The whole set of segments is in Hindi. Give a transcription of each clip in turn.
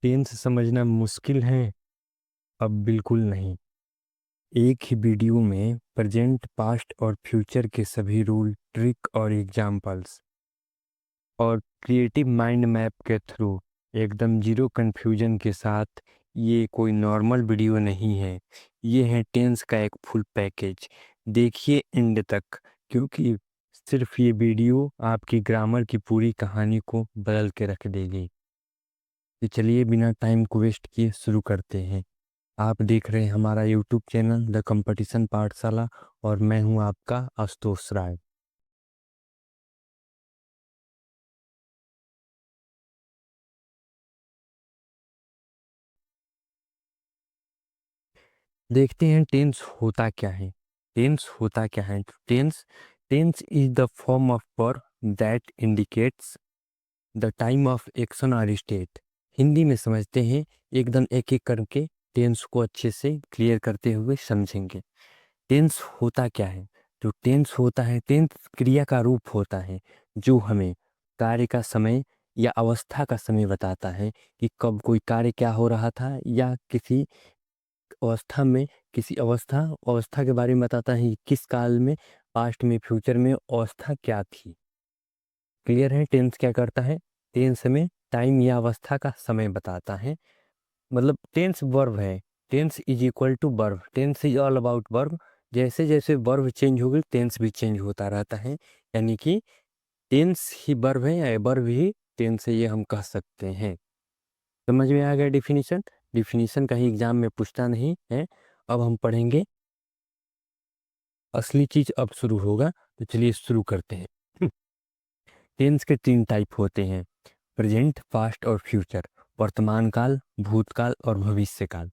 टेंस समझना मुश्किल है? अब बिल्कुल नहीं। एक ही वीडियो में प्रेजेंट, पास्ट और फ्यूचर के सभी रूल, ट्रिक और एग्जाम्पल्स और क्रिएटिव माइंड मैप के थ्रू एकदम जीरो कंफ्यूजन के साथ। ये कोई नॉर्मल वीडियो नहीं है, ये है टेंस का एक फुल पैकेज। देखिए एंड तक, क्योंकि सिर्फ ये वीडियो आपकी ग्रामर की पूरी कहानी को बदल के रख देगी। तो चलिए बिना टाइम को वेस्ट किए शुरू करते हैं। आप देख रहे हैं हमारा यूट्यूब चैनल द कंपटीशन पाठशाला और मैं हूं आपका आशुतोष राय। देखते हैं टेंस होता क्या है। टेंस होता क्या है? Tense tense is the form of verb that indicates the time of action और स्टेट। हिंदी में समझते हैं, एकदम एक एक करके टेंस को अच्छे से क्लियर करते हुए समझेंगे। टेंस होता क्या है? जो टेंस होता है, टेंस क्रिया का रूप होता है जो हमें कार्य का समय या अवस्था का समय बताता है कि कब कोई कार्य क्या हो रहा था, या किसी अवस्था में, किसी अवस्था अवस्था के बारे में बताता है कि किस काल में, पास्ट में, फ्यूचर में अवस्था क्या थी। क्लियर है? टेंस क्या करता है? टेंस में टाइम या अवस्था का समय बताता है। मतलब टेंस वर्ब है। Tense is equal to verb, tense is all about verb. जैसे जैसे वर्ब चेंज होगी टेंस भी चेंज होता रहता है। यानी कि टेंस ही वर्ब है या वर्ब ही टेंस है, ये हम कह सकते हैं। समझ में आ गया डिफिनीशन? डिफिनीशन कहीं एग्जाम में पूछता नहीं है। अब हम पढ़ेंगे असली चीज, अब शुरू होगा। तो चलिए शुरू करते हैं। टेंस के तीन टाइप होते हैं: प्रेजेंट, पास्ट और फ्यूचर। वर्तमान काल, भूतकाल और भविष्य काल।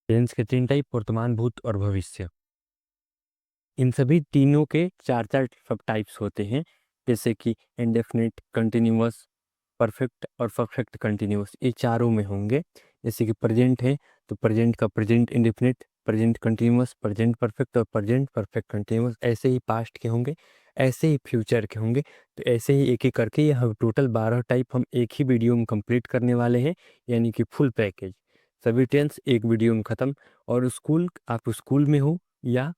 टेंस के तीन टाइप: वर्तमान, भूत और भविष्य। इन सभी तीनों के चार चार सब टाइप्स होते हैं, जैसे कि इंडेफिनिट, कंटिन्यूअस, परफेक्ट और परफेक्ट कंटिन्यूअस, ये चारों में होंगे। जैसे कि प्रेजेंट है तो प्रेजेंट का present indefinite, present continuous, present perfect और प्रेजेंट परफेक्ट कंटिन्यूअस। ऐसे ही पास्ट के होंगे, ऐसे ही फ्यूचर के होंगे। तो ऐसे ही एक एक करके ये हम टोटल 12 टाइप हम एक ही वीडियो में कंप्लीट करने वाले हैं, यानी कि फुल पैकेज। सभी टेंस एक वीडियो में ख़त्म। और आप स्कूल में हो या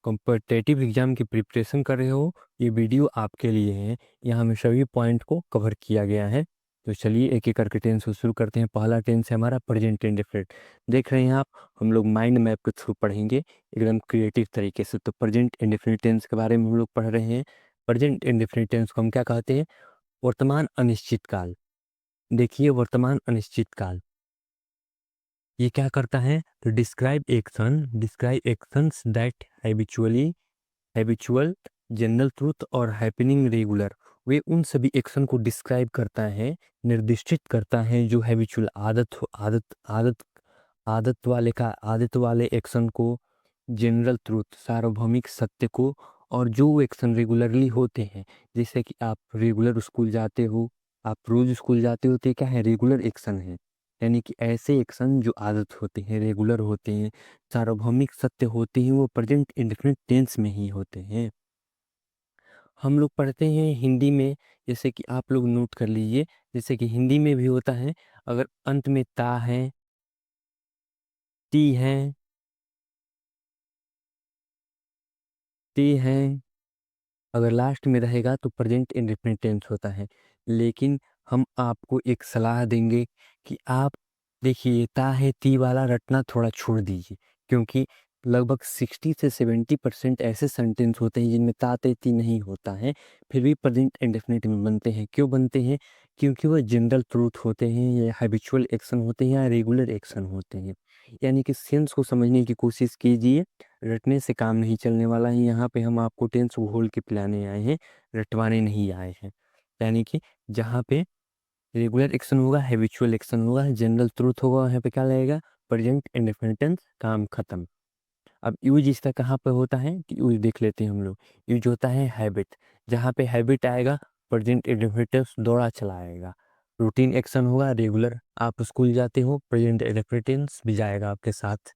कॉम्पिटिटिव एग्जाम की प्रिपरेशन कर रहे हो, ये वीडियो आपके लिए है। यहाँ में सभी पॉइंट को कवर किया गया है। तो चलिए एक एक करके टेंस को शुरू करते हैं। पहला टेंस है हमारा प्रेजेंट इंडेफिनिट। देख रहे हैं आप, हम लोग माइंड मैप के थ्रू पढ़ेंगे एकदम क्रिएटिव तरीके से। तो प्रेजेंट इंडेफिनिट टेंस के बारे में हम लोग पढ़ रहे हैं। प्रेजेंट इंडेफिनिट टेंस को हम क्या कहते हैं? वर्तमान अनिश्चित काल। देखिए वर्तमान अनिश्चित काल ये क्या करता है? तो describe actions that habitual, general truth और हैपनिंग रेगुलर। वे उन सभी एक्शन को डिस्क्राइब करता है, निर्दिष्टित करता है जो हैबिचुअल आदत वाले एक्शन को, जनरल ट्रूथ सार्वभौमिक सत्य को, और जो एक्शन रेगुलरली होते हैं। जैसे कि आप रेगुलर स्कूल जाते हो, आप रोज स्कूल जाते हो, तो ये क्या है? रेगुलर एक्शन है। यानी कि ऐसे एक्शन जो आदत होते हैं, रेगुलर होते हैं, सार्वभौमिक सत्य होते हैं, वो प्रेजेंट इंडेफिनिट टेंस में ही होते हैं। हम लोग पढ़ते हैं हिंदी में, जैसे कि आप लोग नोट कर लीजिए, जैसे कि हिंदी में भी होता है। अगर अंत में ता है, ती है, ती है, अगर लास्ट में रहेगा तो प्रेजेंट इंडेफिनिट टेंस होता है। लेकिन हम आपको एक सलाह देंगे कि आप देखिए ता है ती वाला रटना थोड़ा छोड़ दीजिए, क्योंकि लगभग 60 से 70% ऐसे सेंटेंस होते हैं जिनमें ता ते ती नहीं होता है, फिर भी प्रेजेंट इंडेफिनिट में बनते हैं। क्यों बनते हैं? क्योंकि वो जनरल ट्रूथ होते हैं, या हैबिचुअल एक्शन होते हैं, या रेगुलर एक्शन होते हैं। यानी कि सेंस को समझने की कोशिश कीजिए, रटने से काम नहीं चलने वाला है। यहाँ पे हम आपको टेंस घोल के पिलाने आए हैं, रटवाने नहीं आए हैं। यानी कि जहाँ पे रेगुलर एक्शन होगा, हैबिचुअल एक्शन होगा, जनरल ट्रूथ होगा, वहाँ पे क्या लगेगा? प्रेजेंट इंडेफिनिट टेंस, काम खत्म। अब यूज इसका कहाँ पे होता है कि यूज देख लेते हैं हम लोग। यूज होता है हैबिट। जहाँ पे हैबिट आएगा, प्रेजेंट इंडेफिनिट टेंस दौड़ा चला आएगा। रूटीन एक्शन होगा, रेगुलर, आप स्कूल जाते हो, प्रेजेंट इंडेफिनिट टेंस भी जाएगा आपके साथ।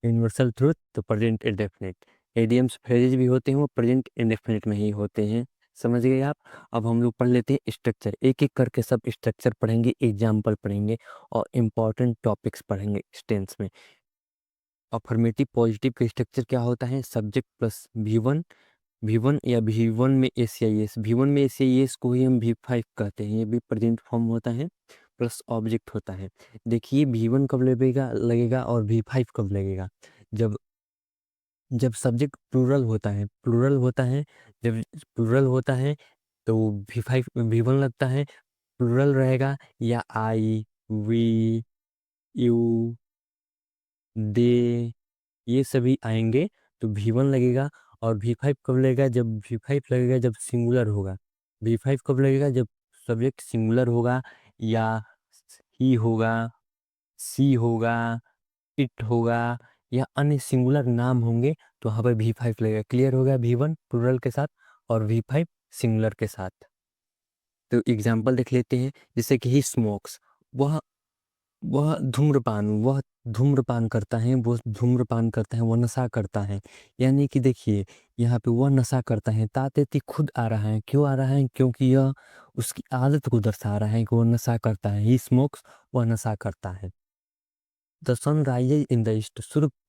यूनिवर्सल ट्रूथ तो प्रेजेंट इंडेफिनिट। एडियम्स फ्रेजेज भी होते हैं, वो प्रेजेंट इंडेफिनिट में ही होते हैं। समझ गए आप। अब हम लोग पढ़ लेते हैं स्ट्रक्चर, एक एक करके सब स्ट्रक्चर पढ़ेंगे, एग्जाम्पल पढ़ेंगे और इम्पॉर्टेंट टॉपिक्स पढ़ेंगे टेंस में। अफर्मेटिव पॉजिटिव का स्ट्रक्चर क्या होता है, सब्जेक्ट प्लस V1, V1 या V1 में एस या एस, V1 में एस या एस को ही हम V5 कहते हैं, ये भी प्रेजेंट फॉर्म होता है प्लस ऑब्जेक्ट होता है। देखिए V1 कब लगेगा लगेगा और V5 कब लगेगा, जब जब सब्जेक्ट प्लूरल होता है, प्लूरल होता है, जब प्लूरल होता है तो V5 V1 लगता है, प्लूरल रहेगा या आई, वी, यू, दे, ये सभी आएंगे तो V1 लगेगा। और V5 कब लगेगा, जब V5 लगेगा जब सिंगुलर होगा। V5 कब लगेगा, जब सब्जेक्ट सिंगुलर होगा या ही होगा, सी होगा, इट होगा या अन्य सिंगुलर नाम होंगे तो वहाँ पर V5 लगेगा। क्लियर हो गया, V1 प्लूरल के साथ और V5 सिंगुलर के साथ। तो एग्जाम्पल देख लेते हैं, जैसे कि ही स्मोक्स, वह वह धूम्रपान करता है, वो धूम्रपान करता है, वो नशा करता है। यानी कि देखिए यहाँ पे वह नशा करता है, तातेती खुद आ रहा है, क्यों आ रहा है, क्योंकि यह उसकी आदत को दर्शा रहा है कि वो नशा करता है। ही स्मोक्स, वह नशा करता है। The sun rises in the east,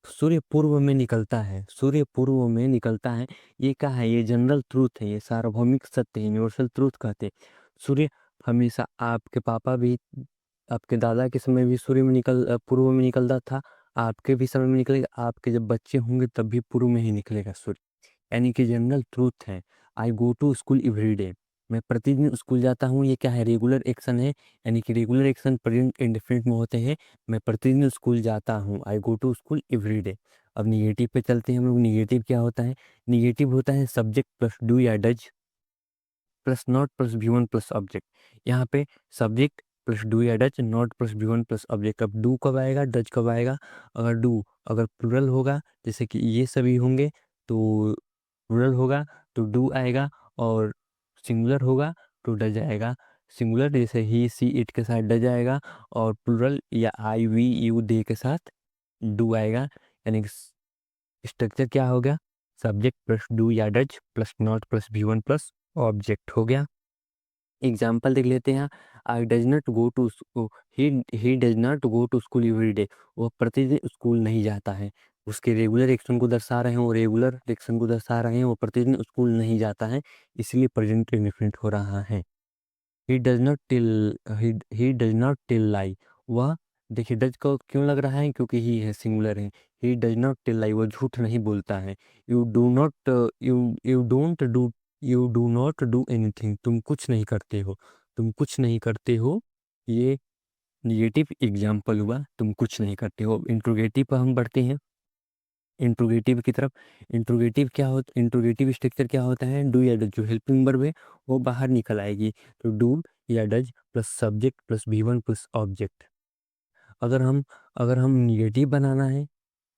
सूर्य पूर्व में निकलता है, सूर्य पूर्व में निकलता है। ये क्या है, ये जनरल ट्रूथ है, ये सार्वभौमिक सत्य है, यूनिवर्सल ट्रूथ कहते हैं। सूर्य हमेशा, आपके पापा भी, आपके दादा के समय भी सूर्य में पूर्व में निकलता था, आपके भी समय में निकलेगा, आपके जब बच्चे होंगे तब भी पूर्व में ही निकलेगा सूर्य। यानी कि जनरल ट्रूथ है। I go to school every day, मैं प्रतिदिन स्कूल जाता हूँ, ये क्या है, रेगुलर एक्शन है। यानी कि रेगुलर एक्शन प्रेजेंट इंडेफिनिट में होते हैं। मैं प्रतिदिन स्कूल जाता हूँ, I go to school every day. अब निगेटिव पे चलते हैं हम लोग। निगेटिव क्या होता है, निगेटिव होता है सब्जेक्ट प्लस डू या does plus not plus V1 plus object. यहाँ पे सब्जेक्ट प्लस डू या does, not plus V1 plus object. अब डू कब आएगा, डज कब आएगा, अगर प्लूरल होगा, जैसे कि ये सभी होंगे तो प्लूरल होगा तो डू आएगा, और सिंगुलर होगा तो डज आएगा। सिंगुलर जैसे ही, सी, इट के साथ डज आएगा, और प्लूरल या आई, वी, यू, दे के साथ डू आएगा। यानी कि स्ट्रक्चर क्या हो गया, सब्जेक्ट प्लस डू या does plus not plus V1 plus object हो गया। एग्जाम्पल देख लेते हैं। I does not go to, he does not go to school every day, वो प्रतिदिन स्कूल नहीं जाता है। उसके रेगुलर एक्शन को दर्शा रहे हैं, वो रेगुलर एक्शन को दर्शा रहे हैं, वो प्रतिदिन स्कूल नहीं जाता है, इसलिए प्रेजेंट इंडेफिनिट हो रहा है। He does not tell, he does not tell lie, वह, देखिए डज को क्यों लग रहा है, क्योंकि ही है, सिंगुलर है। He does not tell lie, वो झूठ नहीं बोलता है। You do not, you don't do, you do not do anything, तुम कुछ नहीं करते हो, तुम कुछ नहीं करते हो। ये निगेटिव एग्जाम्पल हुआ, तुम कुछ नहीं करते हो। इंट्रोगेटिव पर हम बढ़ते हैं, इंट्रोगेटिव की तरफ। इंट्रोगेटिव क्या होता, इंट्रोगेटिव स्ट्रक्चर क्या होता है, डू या डज, जो हेल्पिंग वर्ब है वो बाहर निकल आएगी, तो डू या does plus subject plus V1 plus object. अगर हम अगर हम निगेटिव बनाना है,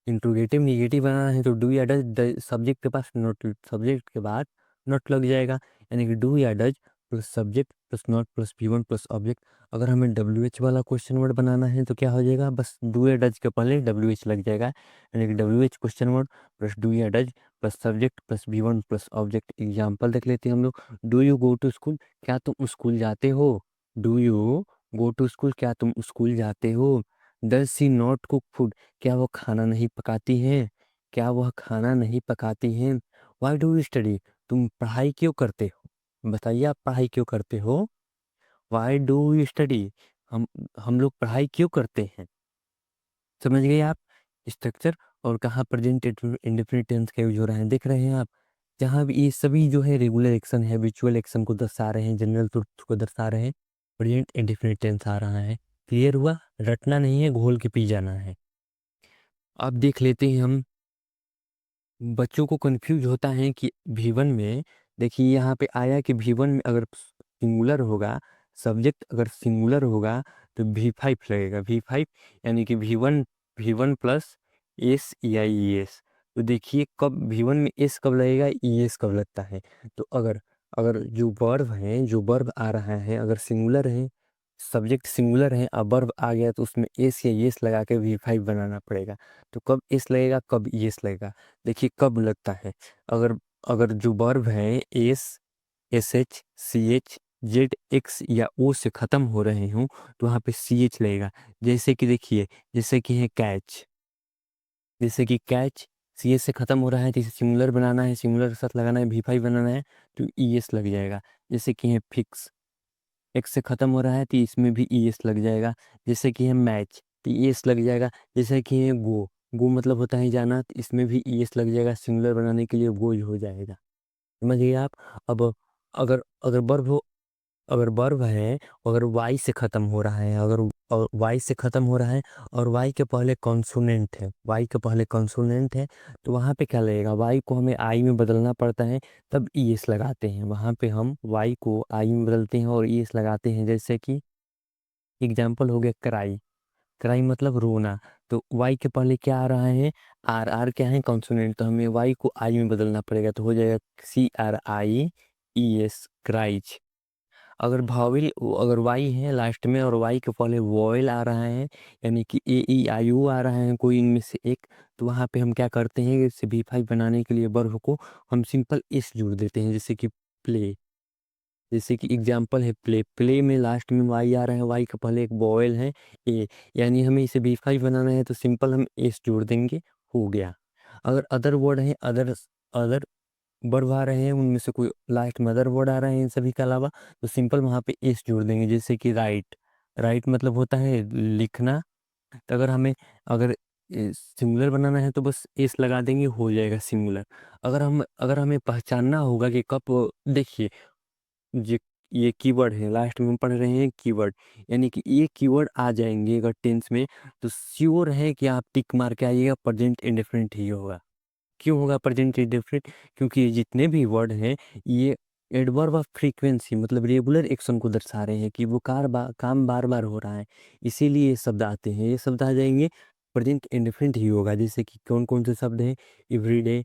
इंट्रोगेटिव निगेटिव बनाना है, तो डू या डज, सब्जेक्ट के पास नॉट, सब्जेक्ट के बाद नॉट लग जाएगा। यानी कि डू या does plus subject plus not plus V1 plus object. अगर हमें WH वाला क्वेश्चन वर्ड बनाना है तो क्या हो जाएगा, बस डू या डज के पहले WH लग जाएगा। यानी कि WH question word plus do या does plus subject plus V1 plus object. Example देख लेते हैं हम लोग। Do you go to school, क्या तुम स्कूल जाते हो, do you go to school, क्या तुम स्कूल जाते हो। Does she not cook food, क्या वो खाना नहीं पकाती हैं, क्या वह खाना नहीं पकाती हैं। वाई डू यू स्टडी, तुम पढ़ाई क्यों करते हो, बताइए आप पढ़ाई क्यों करते हो। वाई डू यू स्टडी, हम हम लोग पढ़ाई क्यों करते हैं। समझ गए आप स्ट्रक्चर, और कहाँ प्रेजेंट इंडेफिनिट टेंस का यूज हो रहा है, देख रहे हैं आप। जहाँ भी ये सभी जो है रेगुलर एक्शन है, विचुअल एक्शन को दर्शा रहे हैं, जनरल ट्रुथ को दर्शा रहे हैं, प्रेजेंट इंडेफिनिट टेंस आ रहा है। क्लियर हुआ, रटना नहीं है, घोल के पी जाना है। अब देख लेते हैं हम, बच्चों को कंफ्यूज होता है कि V1 में, देखिए यहाँ पे आया कि V1 में अगर सिंगुलर होगा, सब्जेक्ट अगर सिंगुलर होगा तो V5 लगेगा, V5। यानी कि V1 प्लस एस या ES। तो देखिए कब V1 में एस कब लगेगा, ES कब लगता है। तो अगर अगर जो वर्ब है, जो वर्ब आ रहा है, अगर सिंगुलर है, सब्जेक्ट सिंगुलर है, अब वर्ब आ गया तो उसमें एस या येस लगा के V5 बनाना पड़ेगा। तो कब एस लगेगा, कब येस लगेगा, देखिए कब लगता है। अगर अगर जो वर्ब है S, S H C H Z X या ओ से ख़त्म हो रहे हों तो वहाँ पे सी एच लगेगा। जैसे कि देखिए, जैसे कि है कैच, जैसे कि कैच सी एच से ख़त्म हो रहा है तो इसे सिंगुलर बनाना है, सिंगुलर के साथ लगाना है, वी फाई बनाना है तो ई एस लग जाएगा। जैसे कि है फिक्स, एक्स से ख़त्म हो रहा है तो इसमें भी ई एस लग जाएगा। जैसे कि है मैच तो ई एस लग जाएगा। जैसे कि है गो, गो मतलब होता है जाना, तो इसमें भी ई एस लग जाएगा, सिंगुलर बनाने के लिए गोज हो जाएगा। समझ गए आप। अब अगर अगर वर्ब हो, अगर वर्ब है, अगर वाई से ख़त्म हो रहा है, अगर वाई से ख़त्म हो रहा है और वाई के पहले कॉन्सोनेंट है, वाई के पहले कॉन्सोनेंट है तो वहाँ पे क्या लगेगा, वाई को हमें आई में बदलना पड़ता है तब ई एस लगाते हैं। वहाँ पे हम वाई को आई में बदलते हैं और ई एस लगाते हैं। जैसे कि एग्जाम्पल हो गया क्राई, क्राई मतलब रोना, तो वाई के पहले क्या आ रहा है, आर, आर क्या है कॉन्सोनेंट, तो हमें वाई को आई में बदलना पड़ेगा तो हो जाएगा C R I E S, cries. अगर भावेल, अगर वाई है लास्ट में और वाई के पहले वॉयल आ रहा है, यानी कि ए ई आई ओ आ रहा है कोई इनमें से एक, तो वहाँ पे हम क्या करते हैं, इसे बी फाइव बनाने के लिए वर्ब को हम सिंपल एस जोड़ देते हैं। जैसे कि प्ले, जैसे कि एग्जाम्पल है प्ले, प्ले में लास्ट में वाई आ रहा है, वाई के पहले एक वॉयल है ए, यानी हमें इसे बी फाइव बनाना है तो सिंपल हम एस जोड़ देंगे, हो गया। अगर अदर वर्ड है, अदर अदर वर्ब आ रहे हैं, उनमें से कोई लास्ट में अदर वर्ड आ रहे हैं इन सभी के अलावा, तो सिंपल वहाँ पे एस जोड़ देंगे। जैसे कि राइट, राइट मतलब होता है लिखना, तो अगर हमें, अगर सिंगुलर बनाना है तो बस एस लगा देंगे, हो जाएगा सिंगुलर। अगर हमें पहचानना होगा कि कब, देखिए ये कीवर्ड है, लास्ट में हम पढ़ रहे हैं कीवर्ड, यानी कि ये कीवर्ड आ जाएंगे अगर टेंस में, तो श्योर है कि आप टिक मार के आइएगा, प्रेजेंट इंडेफिनिट ही होगा। क्यों होगा प्रेजेंट इंडेफिनिट, क्योंकि ये जितने भी वर्ड हैं ये एडवर्ब ऑफ फ्रीक्वेंसी मतलब रेगुलर एक्शन को दर्शा रहे हैं कि वो काम बार बार हो रहा है, इसीलिए ये शब्द आते हैं। ये शब्द आ जाएंगे, प्रेजेंट इंडेफिनिट ही होगा। जैसे कि कौन कौन से शब्द हैं, everyday,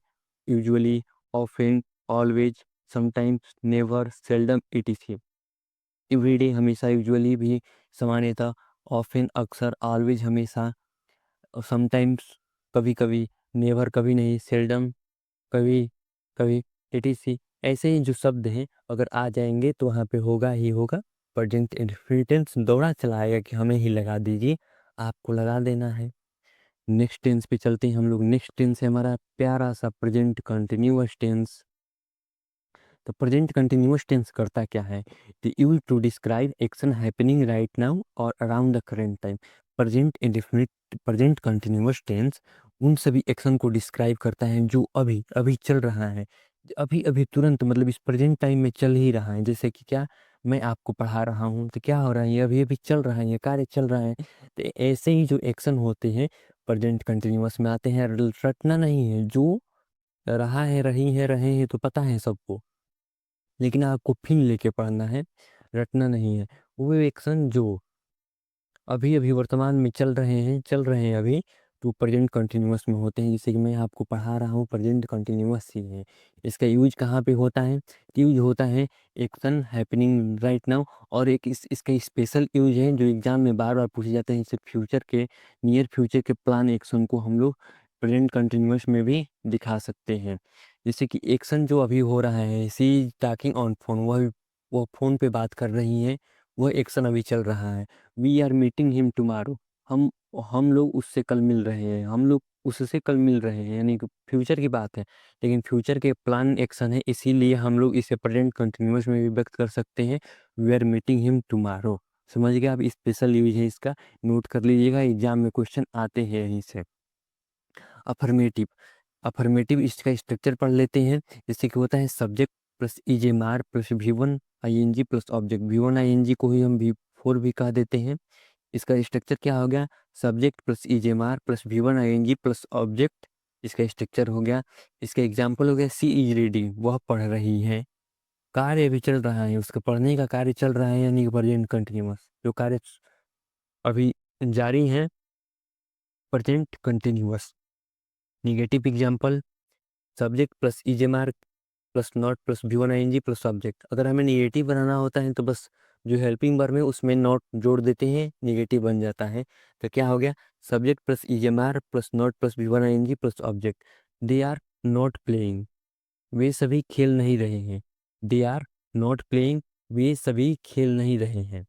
usually, often, always, sometimes, never, seldom, etc.. Everyday हमेशा, यूजुअली भी सामान्यतः, ऑफन अक्सर, ऑलवेज हमेशा, समटाइम्स कभी कभी, नेवर कभी नहीं, सेल्डम कभी कभी, एटीसी। ऐसे ही जो शब्द हैं अगर आ जाएंगे तो वहाँ पे होगा ही होगा प्रेजेंट इंडेफिनिट, दौड़ा चलाएगा कि हमें ही लगा दीजिए, आपको लगा देना है। नेक्स्ट टेंस पे चलते हैं हम लोग। नेक्स्ट टेंस है हमारा प्यारा सा प्रेजेंट कंटिन्यूअस टेंस। तो प्रेजेंट कंटिन्यूअस टेंस करता क्या है, the use to describe action happening right now और around the current time. Present indefinite, present continuous tense उन सभी एक्शन को डिस्क्राइब करता है जो अभी अभी चल रहा है, अभी अभी तुरंत, मतलब इस प्रेजेंट टाइम में चल ही रहा है। जैसे कि क्या, मैं आपको पढ़ा रहा हूँ तो क्या हो रहा है, ये अभी अभी चल रहा है, ये कार्य चल रहा है। तो ऐसे ही जो एक्शन होते हैं प्रेजेंट कंटिन्यूअस में आते हैं। रटना नहीं है, जो रहा है, रही है, रहे हैं तो पता है सबको, लेकिन आपको फिर लेके पढ़ना है, रटना नहीं है। वो एक्शन जो अभी अभी वर्तमान में चल रहे हैं अभी, तो प्रेजेंट कंटिन्यूअस में होते हैं। जैसे कि मैं आपको पढ़ा रहा हूँ, प्रेजेंट कंटिन्यूअस ही है। इसका यूज कहाँ पे होता है, यूज होता है एक्शन हैपनिंग राइट नाउ, और एक इसका स्पेशल यूज है जो एग्जाम में बार बार पूछे जाते हैं। जैसे फ्यूचर के, नियर फ्यूचर के प्लान एक्शन को हम लोग प्रेजेंट कंटिन्यूअस में भी दिखा सकते हैं। जैसे कि एक्शन जो अभी हो रहा है, सी इज टॉकिंग ऑन फोन, वो फोन पे बात कर रही है, वह एक्शन अभी चल रहा है। We are meeting him tomorrow, हम हम लोग उससे कल मिल रहे हैं, हम लोग उससे कल मिल रहे हैं, यानी कि फ्यूचर की बात है, लेकिन फ्यूचर के प्लान एक्शन है, इसीलिए हम लोग इसे प्रेजेंट कंटिन्यूअस में भी व्यक्त कर सकते हैं, we are meeting him tomorrow. समझ गए आप, स्पेशल यूज है इसका, नोट कर लीजिएगा, एग्जाम में क्वेश्चन आते हैं यहीं से। अफर्मेटिव, अफर्मेटिव इसका स्ट्रक्चर पढ़ लेते हैं। जैसे कि होता है subject plus is am are plus V one I N G plus object, V one I N G को ही हम वी फोर भी कह देते हैं। इसका स्ट्रक्चर क्या हो गया, subject plus is am are plus V one I N G plus object, इसका स्ट्रक्चर हो गया। इसका एग्जाम्पल हो गया सी इज रीडिंग, वह पढ़ रही है, कार्य भी चल रहा है, उसका पढ़ने का कार्य चल रहा है, यानी कि प्रेजेंट कंटिन्यूअस, जो कार्य अभी जारी है, present continuous. Negative example, subject plus is am are plus not plus V one I N G plus object. अगर हमें निगेटिव बनाना होता है तो बस जो हेल्पिंग वर्ब है उसमें नॉट जोड़ देते हैं, निगेटिव बन जाता है। तो क्या हो गया, subject plus is am are plus not plus V one I N G plus object, they are not playing, वे सभी खेल नहीं रहे हैं, दे आर नॉट प्लेइंग, वे सभी खेल नहीं रहे हैं।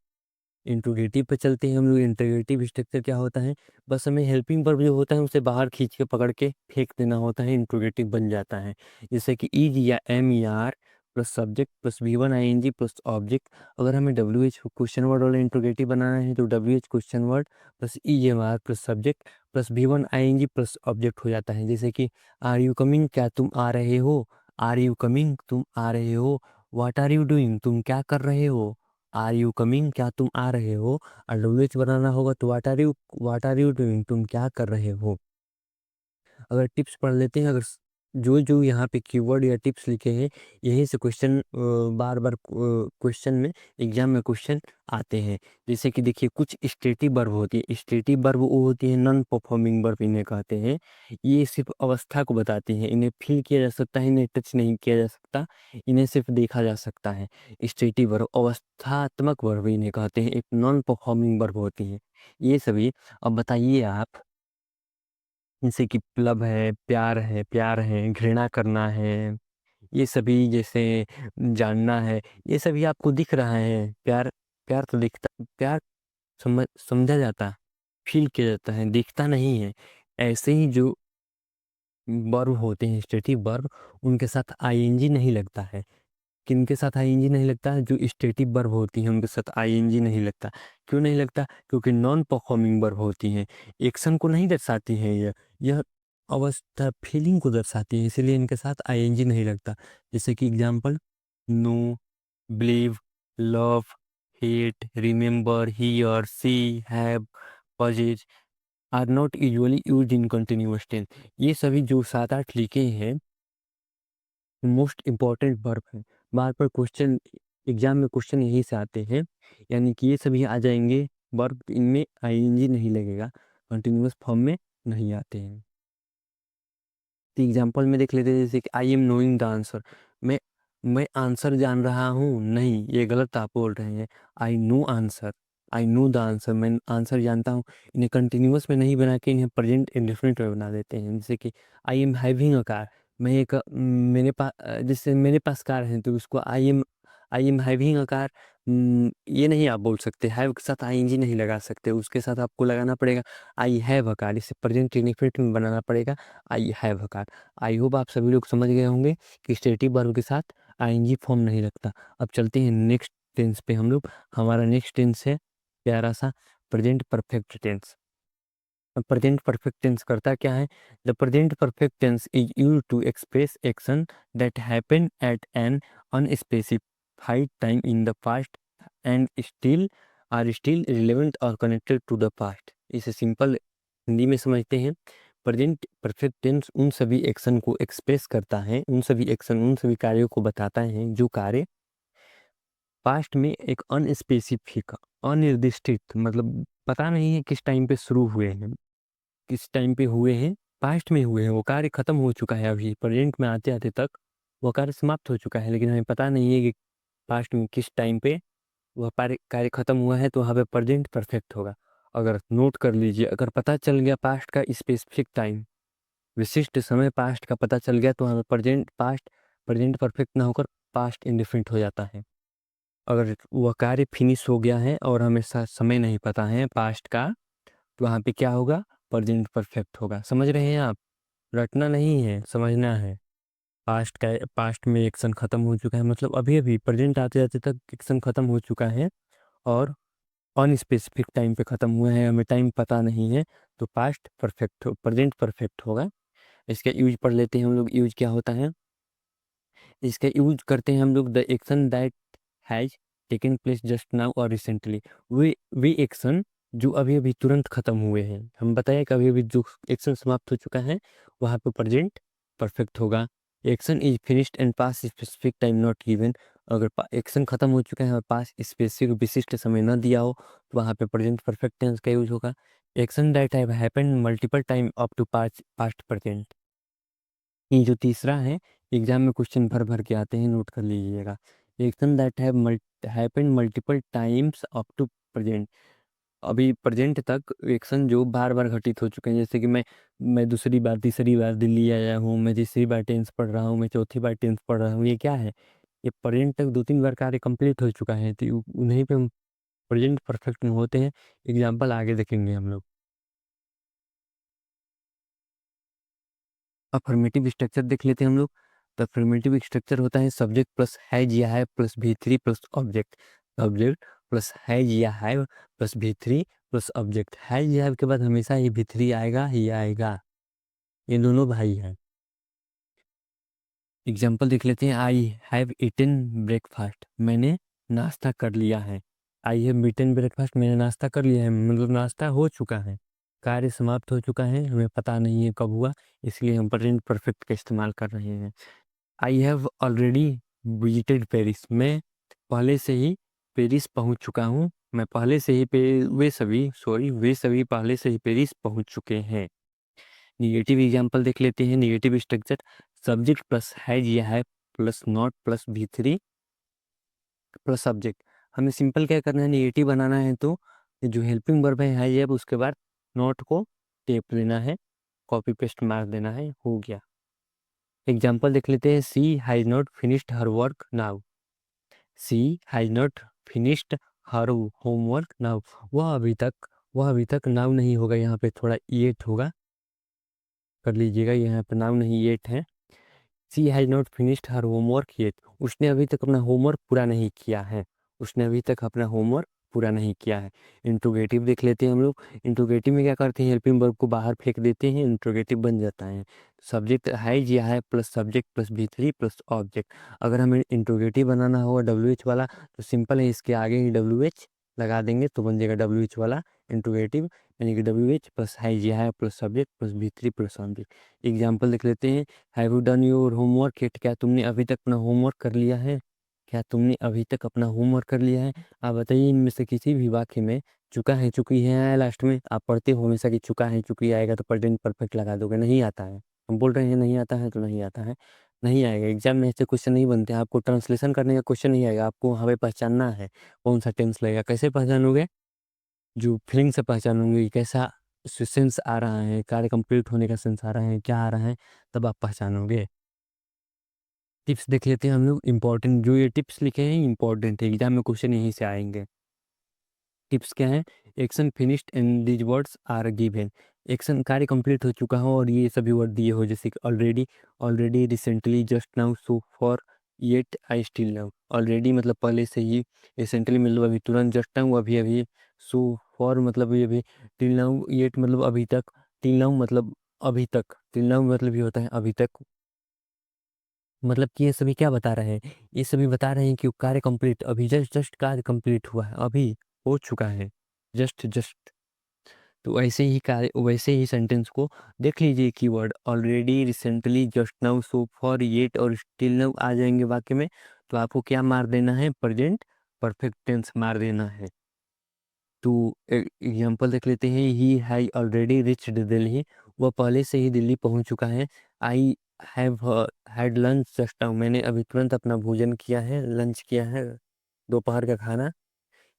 इंट्रोगेटिव पे चलते हैं हम लोग। इंट्रोगेटिव स्ट्रक्चर क्या होता है, बस हमें हेल्पिंग वर्ब जो होता है उसे बाहर खींच के पकड़ के फेंक देना होता है, इंट्रोगेटिव बन जाता है। जैसे कि इज या एम या are plus subject plus V1 ING plus object. अगर हमें WH क्वेश्चन वर्ड वाला इंट्रोगेटिव बनाना है तो WH question word plus EMR plus subject plus V1 ING plus object हो जाता है। जैसे कि आर यू कमिंग, क्या तुम आ रहे हो, आर यू कमिंग, तुम आ रहे हो, व्हाट आर यू डूइंग, तुम क्या कर रहे हो, आर यू कमिंग, क्या तुम आ रहे हो। और WH बनाना होगा तो व्हाट आर यू डूइंग, तुम क्या कर रहे हो। अगर टिप्स पढ़ लेते हैं, अगर जो जो यहाँ पे कीवर्ड या टिप्स लिखे हैं यहीं से क्वेश्चन बार बार क्वेश्चन में एग्जाम में क्वेश्चन आते हैं। जैसे कि देखिए कुछ स्टेटिव वर्ब होती है। स्टेटिव वर्ब वो होती है नॉन परफॉर्मिंग वर्ब इन्हें कहते हैं। ये सिर्फ अवस्था को बताती हैं, इन्हें फील किया जा सकता है, इन्हें टच नहीं किया जा सकता, इन्हें सिर्फ देखा जा सकता है। स्टेटिव वर्ब अवस्थात्मक वर्ब इन्हें कहते हैं, एक नॉन परफॉर्मिंग वर्ब होती है ये सभी। अब बताइए आप, जैसे कि लव है, प्यार है, घृणा करना है, ये सभी, जैसे जानना है, ये सभी आपको दिख रहा है। प्यार, प्यार तो दिखता, प्यार समझा जाता, फील किया जाता है, दिखता नहीं है। ऐसे ही जो वर्ब होते हैं स्टेटिव वर्ब, उनके साथ आईएनजी नहीं लगता है। किनके साथ आईएनजी नहीं लगता है, जो स्टेटिव वर्ब होती हैं उनके साथ आईएनजी नहीं लगता। क्यों नहीं लगता, क्योंकि नॉन परफॉर्मिंग वर्ब होती हैं, एक्शन को नहीं दर्शाती हैं। यह अवस्था फीलिंग को दर्शाती है, इसलिए इनके साथ आईएनजी नहीं लगता। जैसे कि example, know, believe, love, hate, remember, hear, see, have, possess are not usually used in continuous tense. ये सभी जो 7-8 लिखे हैं मोस्ट इम्पॉर्टेंट वर्ब हैं। बार बार क्वेश्चन एग्जाम में क्वेश्चन यही से आते हैं, यानी कि ये सभी आ जाएंगे वर्ब, इनमें आईएनजी नहीं लगेगा, कंटिन्यूअस फॉर्म में नहीं आते हैं। तो एग्जाम्पल में देख लेते हैं, जैसे कि I am knowing the answer, मैं मैं आंसर जान रहा हूँ, नहीं ये गलत आप बोल रहे हैं। I know answer, I know the answer, मैं आंसर जानता हूँ। इन्हें कंटिन्यूअस में नहीं बना के इन्हें प्रेजेंट इंडेफिनिट में बना देते हैं। जैसे कि I am having a car, मैं एक मेरे पास, जैसे मेरे पास कार है तो उसको I am having a car, ये नहीं आप बोल सकते, हैव के साथ आईएनजी नहीं लगा सकते, उसके साथ आपको लगाना पड़ेगा आई हैव अ कार, इसे प्रेजेंट इंडेफिनिट में बनाना पड़ेगा I have a car. I hope आप सभी लोग समझ गए होंगे कि स्टेटिव वर्ब के साथ आईएनजी फॉर्म नहीं लगता। अब चलते हैं नेक्स्ट टेंस पे हम लोग। हमारा नेक्स्ट टेंस है प्यारा सा प्रेजेंट परफेक्ट टेंस। अब प्रेजेंट परफेक्ट टेंस करता क्या है, the present perfect tense is used to express action that happen at an unspecified time in the past and still relevant और कनेक्टेड टू द पास्ट। इसे सिंपल हिंदी में समझते हैं। प्रेजेंट परफेक्ट टेंस उन सभी एक्शन को एक्सप्रेस करता है, उन सभी एक्शन, उन सभी कार्यों को बताता है जो कार्य पास्ट में एक अनस्पेसिफिक, अनिर्दिष्टित, मतलब पता नहीं है किस टाइम पे शुरू हुए हैं, किस टाइम पे हुए हैं, पास्ट में हुए हैं, वो कार्य खत्म हो चुका है, अभी प्रेजेंट में आते आते तक वो कार्य समाप्त हो चुका है, लेकिन हमें पता नहीं है कि पास्ट में किस टाइम पे वह कार्य खत्म हुआ है, तो वहाँ पे प्रेजेंट परफेक्ट होगा। अगर नोट कर लीजिए, अगर पता चल गया पास्ट का स्पेसिफिक टाइम, विशिष्ट समय पास्ट का पता चल गया, तो हमें प्रेजेंट परफेक्ट ना होकर पास्ट इंडिफिनिट हो जाता है। अगर वह कार्य फिनिश हो गया है और हमें समय नहीं पता है पास्ट का, तो वहाँ पे क्या होगा, प्रेजेंट परफेक्ट होगा। समझ रहे हैं आप, रटना नहीं है, समझना है। पास्ट में एक्शन खत्म हो चुका है, मतलब अभी अभी प्रेजेंट आते जाते तक एक्शन खत्म हो चुका है और अनस्पेसिफिक टाइम पे खत्म हुआ है, हमें टाइम पता नहीं है, तो पास्ट परफेक्ट, प्रेजेंट परफेक्ट होगा। इसका यूज पढ़ लेते हैं हम लोग, यूज क्या होता है। इसका यूज करते हैं हम लोग, the action that has taken place just now और रिसेंटली। वे एक्शन जो अभी अभी तुरंत खत्म हुए हैं, हम बताया कि अभी अभी जो एक्शन समाप्त हो चुका है वहाँ पे प्रेजेंट परफेक्ट होगा। Action is finished and pass specific time not given, अगर एक्शन खत्म हो चुका है और पास स्पेसिफिक विशिष्ट समय न दिया हो तो वहाँ पे प्रेजेंट परफेक्ट टेंस का यूज होगा। Action that have happened multiple time up to past present. ये जो तीसरा है, एग्जाम में क्वेश्चन भर भर के आते हैं, नोट कर लीजिएगा। Action that happened multiple times up to present, अभी प्रेजेंट तक एक्शन जो बार बार घटित हो चुके हैं, जैसे कि मैं दूसरी बार तीसरी बार दिल्ली आया हूँ, मैं तीसरी बार टेंस पढ़ रहा हूँ, मैं चौथी बार टेंस पढ़ रहा हूँ, ये क्या है, ये प्रेजेंट तक 2-3 बार कार्य कंप्लीट हो चुका है, तो उन्हीं पे हम प्रेजेंट परफेक्ट में होते हैं। एग्जाम्पल आगे देखेंगे हम लोग। अफर्मेटिव स्ट्रक्चर देख लेते हैं हम लोग। तो अफर्मेटिव स्ट्रक्चर होता है सब्जेक्ट प्लस हैज या have plus V3 plus object. Subject plus has या have plus V3 plus object. Has या है के बाद हमेशा ही V3 आएगा ही आएगा, ये दोनों भाई हैं। एग्जाम्पल देख लेते हैं। आई हैव ईटन ब्रेकफास्ट, मैंने नाश्ता कर लिया है। आई हैव ईटन ब्रेकफास्ट, मैंने नाश्ता कर लिया है, मतलब नाश्ता हो चुका है, कार्य समाप्त हो चुका है, हमें पता नहीं है कब हुआ, इसलिए हम प्रेजेंट परफेक्ट का इस्तेमाल कर रहे हैं। I have already visited Paris, मैं पहले से ही पेरिस पहुंच चुका हूँ। मैं पहले से ही वे सभी पहले से ही पेरिस पहुंच चुके हैं। निगेटिव एग्जाम्पल देख लेते हैं। Negative structure subject plus has या have plus not plus V3 plus subject. हमें सिंपल क्या करना है, निगेटिव बनाना है तो जो हेल्पिंग वर्ब है हैज है उसके बाद नॉट को टेप लेना है, कॉपी पेस्ट मार देना है, हो गया। एग्जाम्पल देख लेते हैं। She has not finished her work now. She has not finished her homework now. वह अभी तक नाउ नहीं होगा, यहाँ पे थोड़ा येट होगा, कर लीजिएगा, यहाँ पे नाउ नहीं येट है। She has not finished her homework yet, उसने अभी तक अपना होमवर्क पूरा नहीं किया है, उसने अभी तक अपना होमवर्क पूरा नहीं किया है। इंट्रोगेटिव देख लेते हैं हम लोग। इंट्रोगेटिव में क्या करते हैं, हेल्पिंग वर्ब को बाहर फेंक देते हैं, इंट्रोगेटिव बन जाता है। सब्जेक्ट हैज या have plus subject plus V3 plus object. अगर हमें इंट्रोगेटिव बनाना होगा WH वाला तो सिंपल है, इसके आगे ही WH लगा देंगे तो बन जाएगा WH वाला इंट्रोगेटिव, यानी कि WH प्लस हैज या have plus subject plus V3 plus object. Example देख लेते हैं। Have you done your homework yet, क्या तुमने अभी तक अपना होमवर्क कर लिया है? क्या तुमने अभी तक अपना होमवर्क कर लिया है? आप बताइए इनमें से किसी भी वाक्य में चुका है चुकी है आया लास्ट में? आप पढ़ते हो हमेशा कि चुका है चुकी आएगा तो प्रेजेंट परफेक्ट लगा दोगे, नहीं आता है। हम बोल रहे हैं नहीं आता है तो नहीं आता है, नहीं आएगा। एग्जाम में ऐसे क्वेश्चन नहीं बनते, आपको ट्रांसलेशन करने का क्वेश्चन नहीं आएगा, आपको वहाँ पे पहचानना है कौन सा टेंस लगेगा। कैसे पहचानोगे? जो फीलिंग से पहचानोगे कि कैसा सेंस आ रहा है, कार्य कंप्लीट होने का सेंस आ रहा है, क्या आ रहा है, तब आप पहचानोगे। टिप्स देख लेते हैं हम लोग। इंपॉर्टेंट जो ये टिप्स लिखे हैं इंपॉर्टेंट है, एग्जाम में क्वेश्चन यहीं से आएंगे। टिप्स क्या है? Action finished and these words are given. Action कार्य कंप्लीट हो चुका हो और ये सभी वर्ड दिए हो, जैसे कि already, already, recently, just now, so for, yet, I still now. Already मतलब पहले से ही, रिसेंटली मतलब अभी तुरंत, जस्ट नाउ अभी अभी, सो फॉर मतलब अभी अभी, टिल नाउ, येट मतलब अभी तक, टिल नाउ मतलब अभी तक, टिल नाउ मतलब ये होता है अभी तक। मतलब कि ये सभी क्या बता रहे हैं, ये सभी बता रहे हैं कि कार्य कंप्लीट, अभी जस्ट जस्ट कार्य कंप्लीट हुआ है, अभी हो चुका है, जस्ट जस्ट। तो वैसे ही सेंटेंस को देख लीजिए। Keyword already, recently, just now, so for, yet और स्टिल नाउ आ जाएंगे वाक्य में, तो आपको क्या मार देना है, प्रेजेंट परफेक्ट टेंस मार देना है। तो एग्जाम्पल देख लेते हैं। He has already reached Delhi, वह पहले से ही दिल्ली पहुंच चुका है। I have had lunch just now, मैंने अभी तुरंत अपना भोजन किया है, लंच किया है, दोपहर का खाना।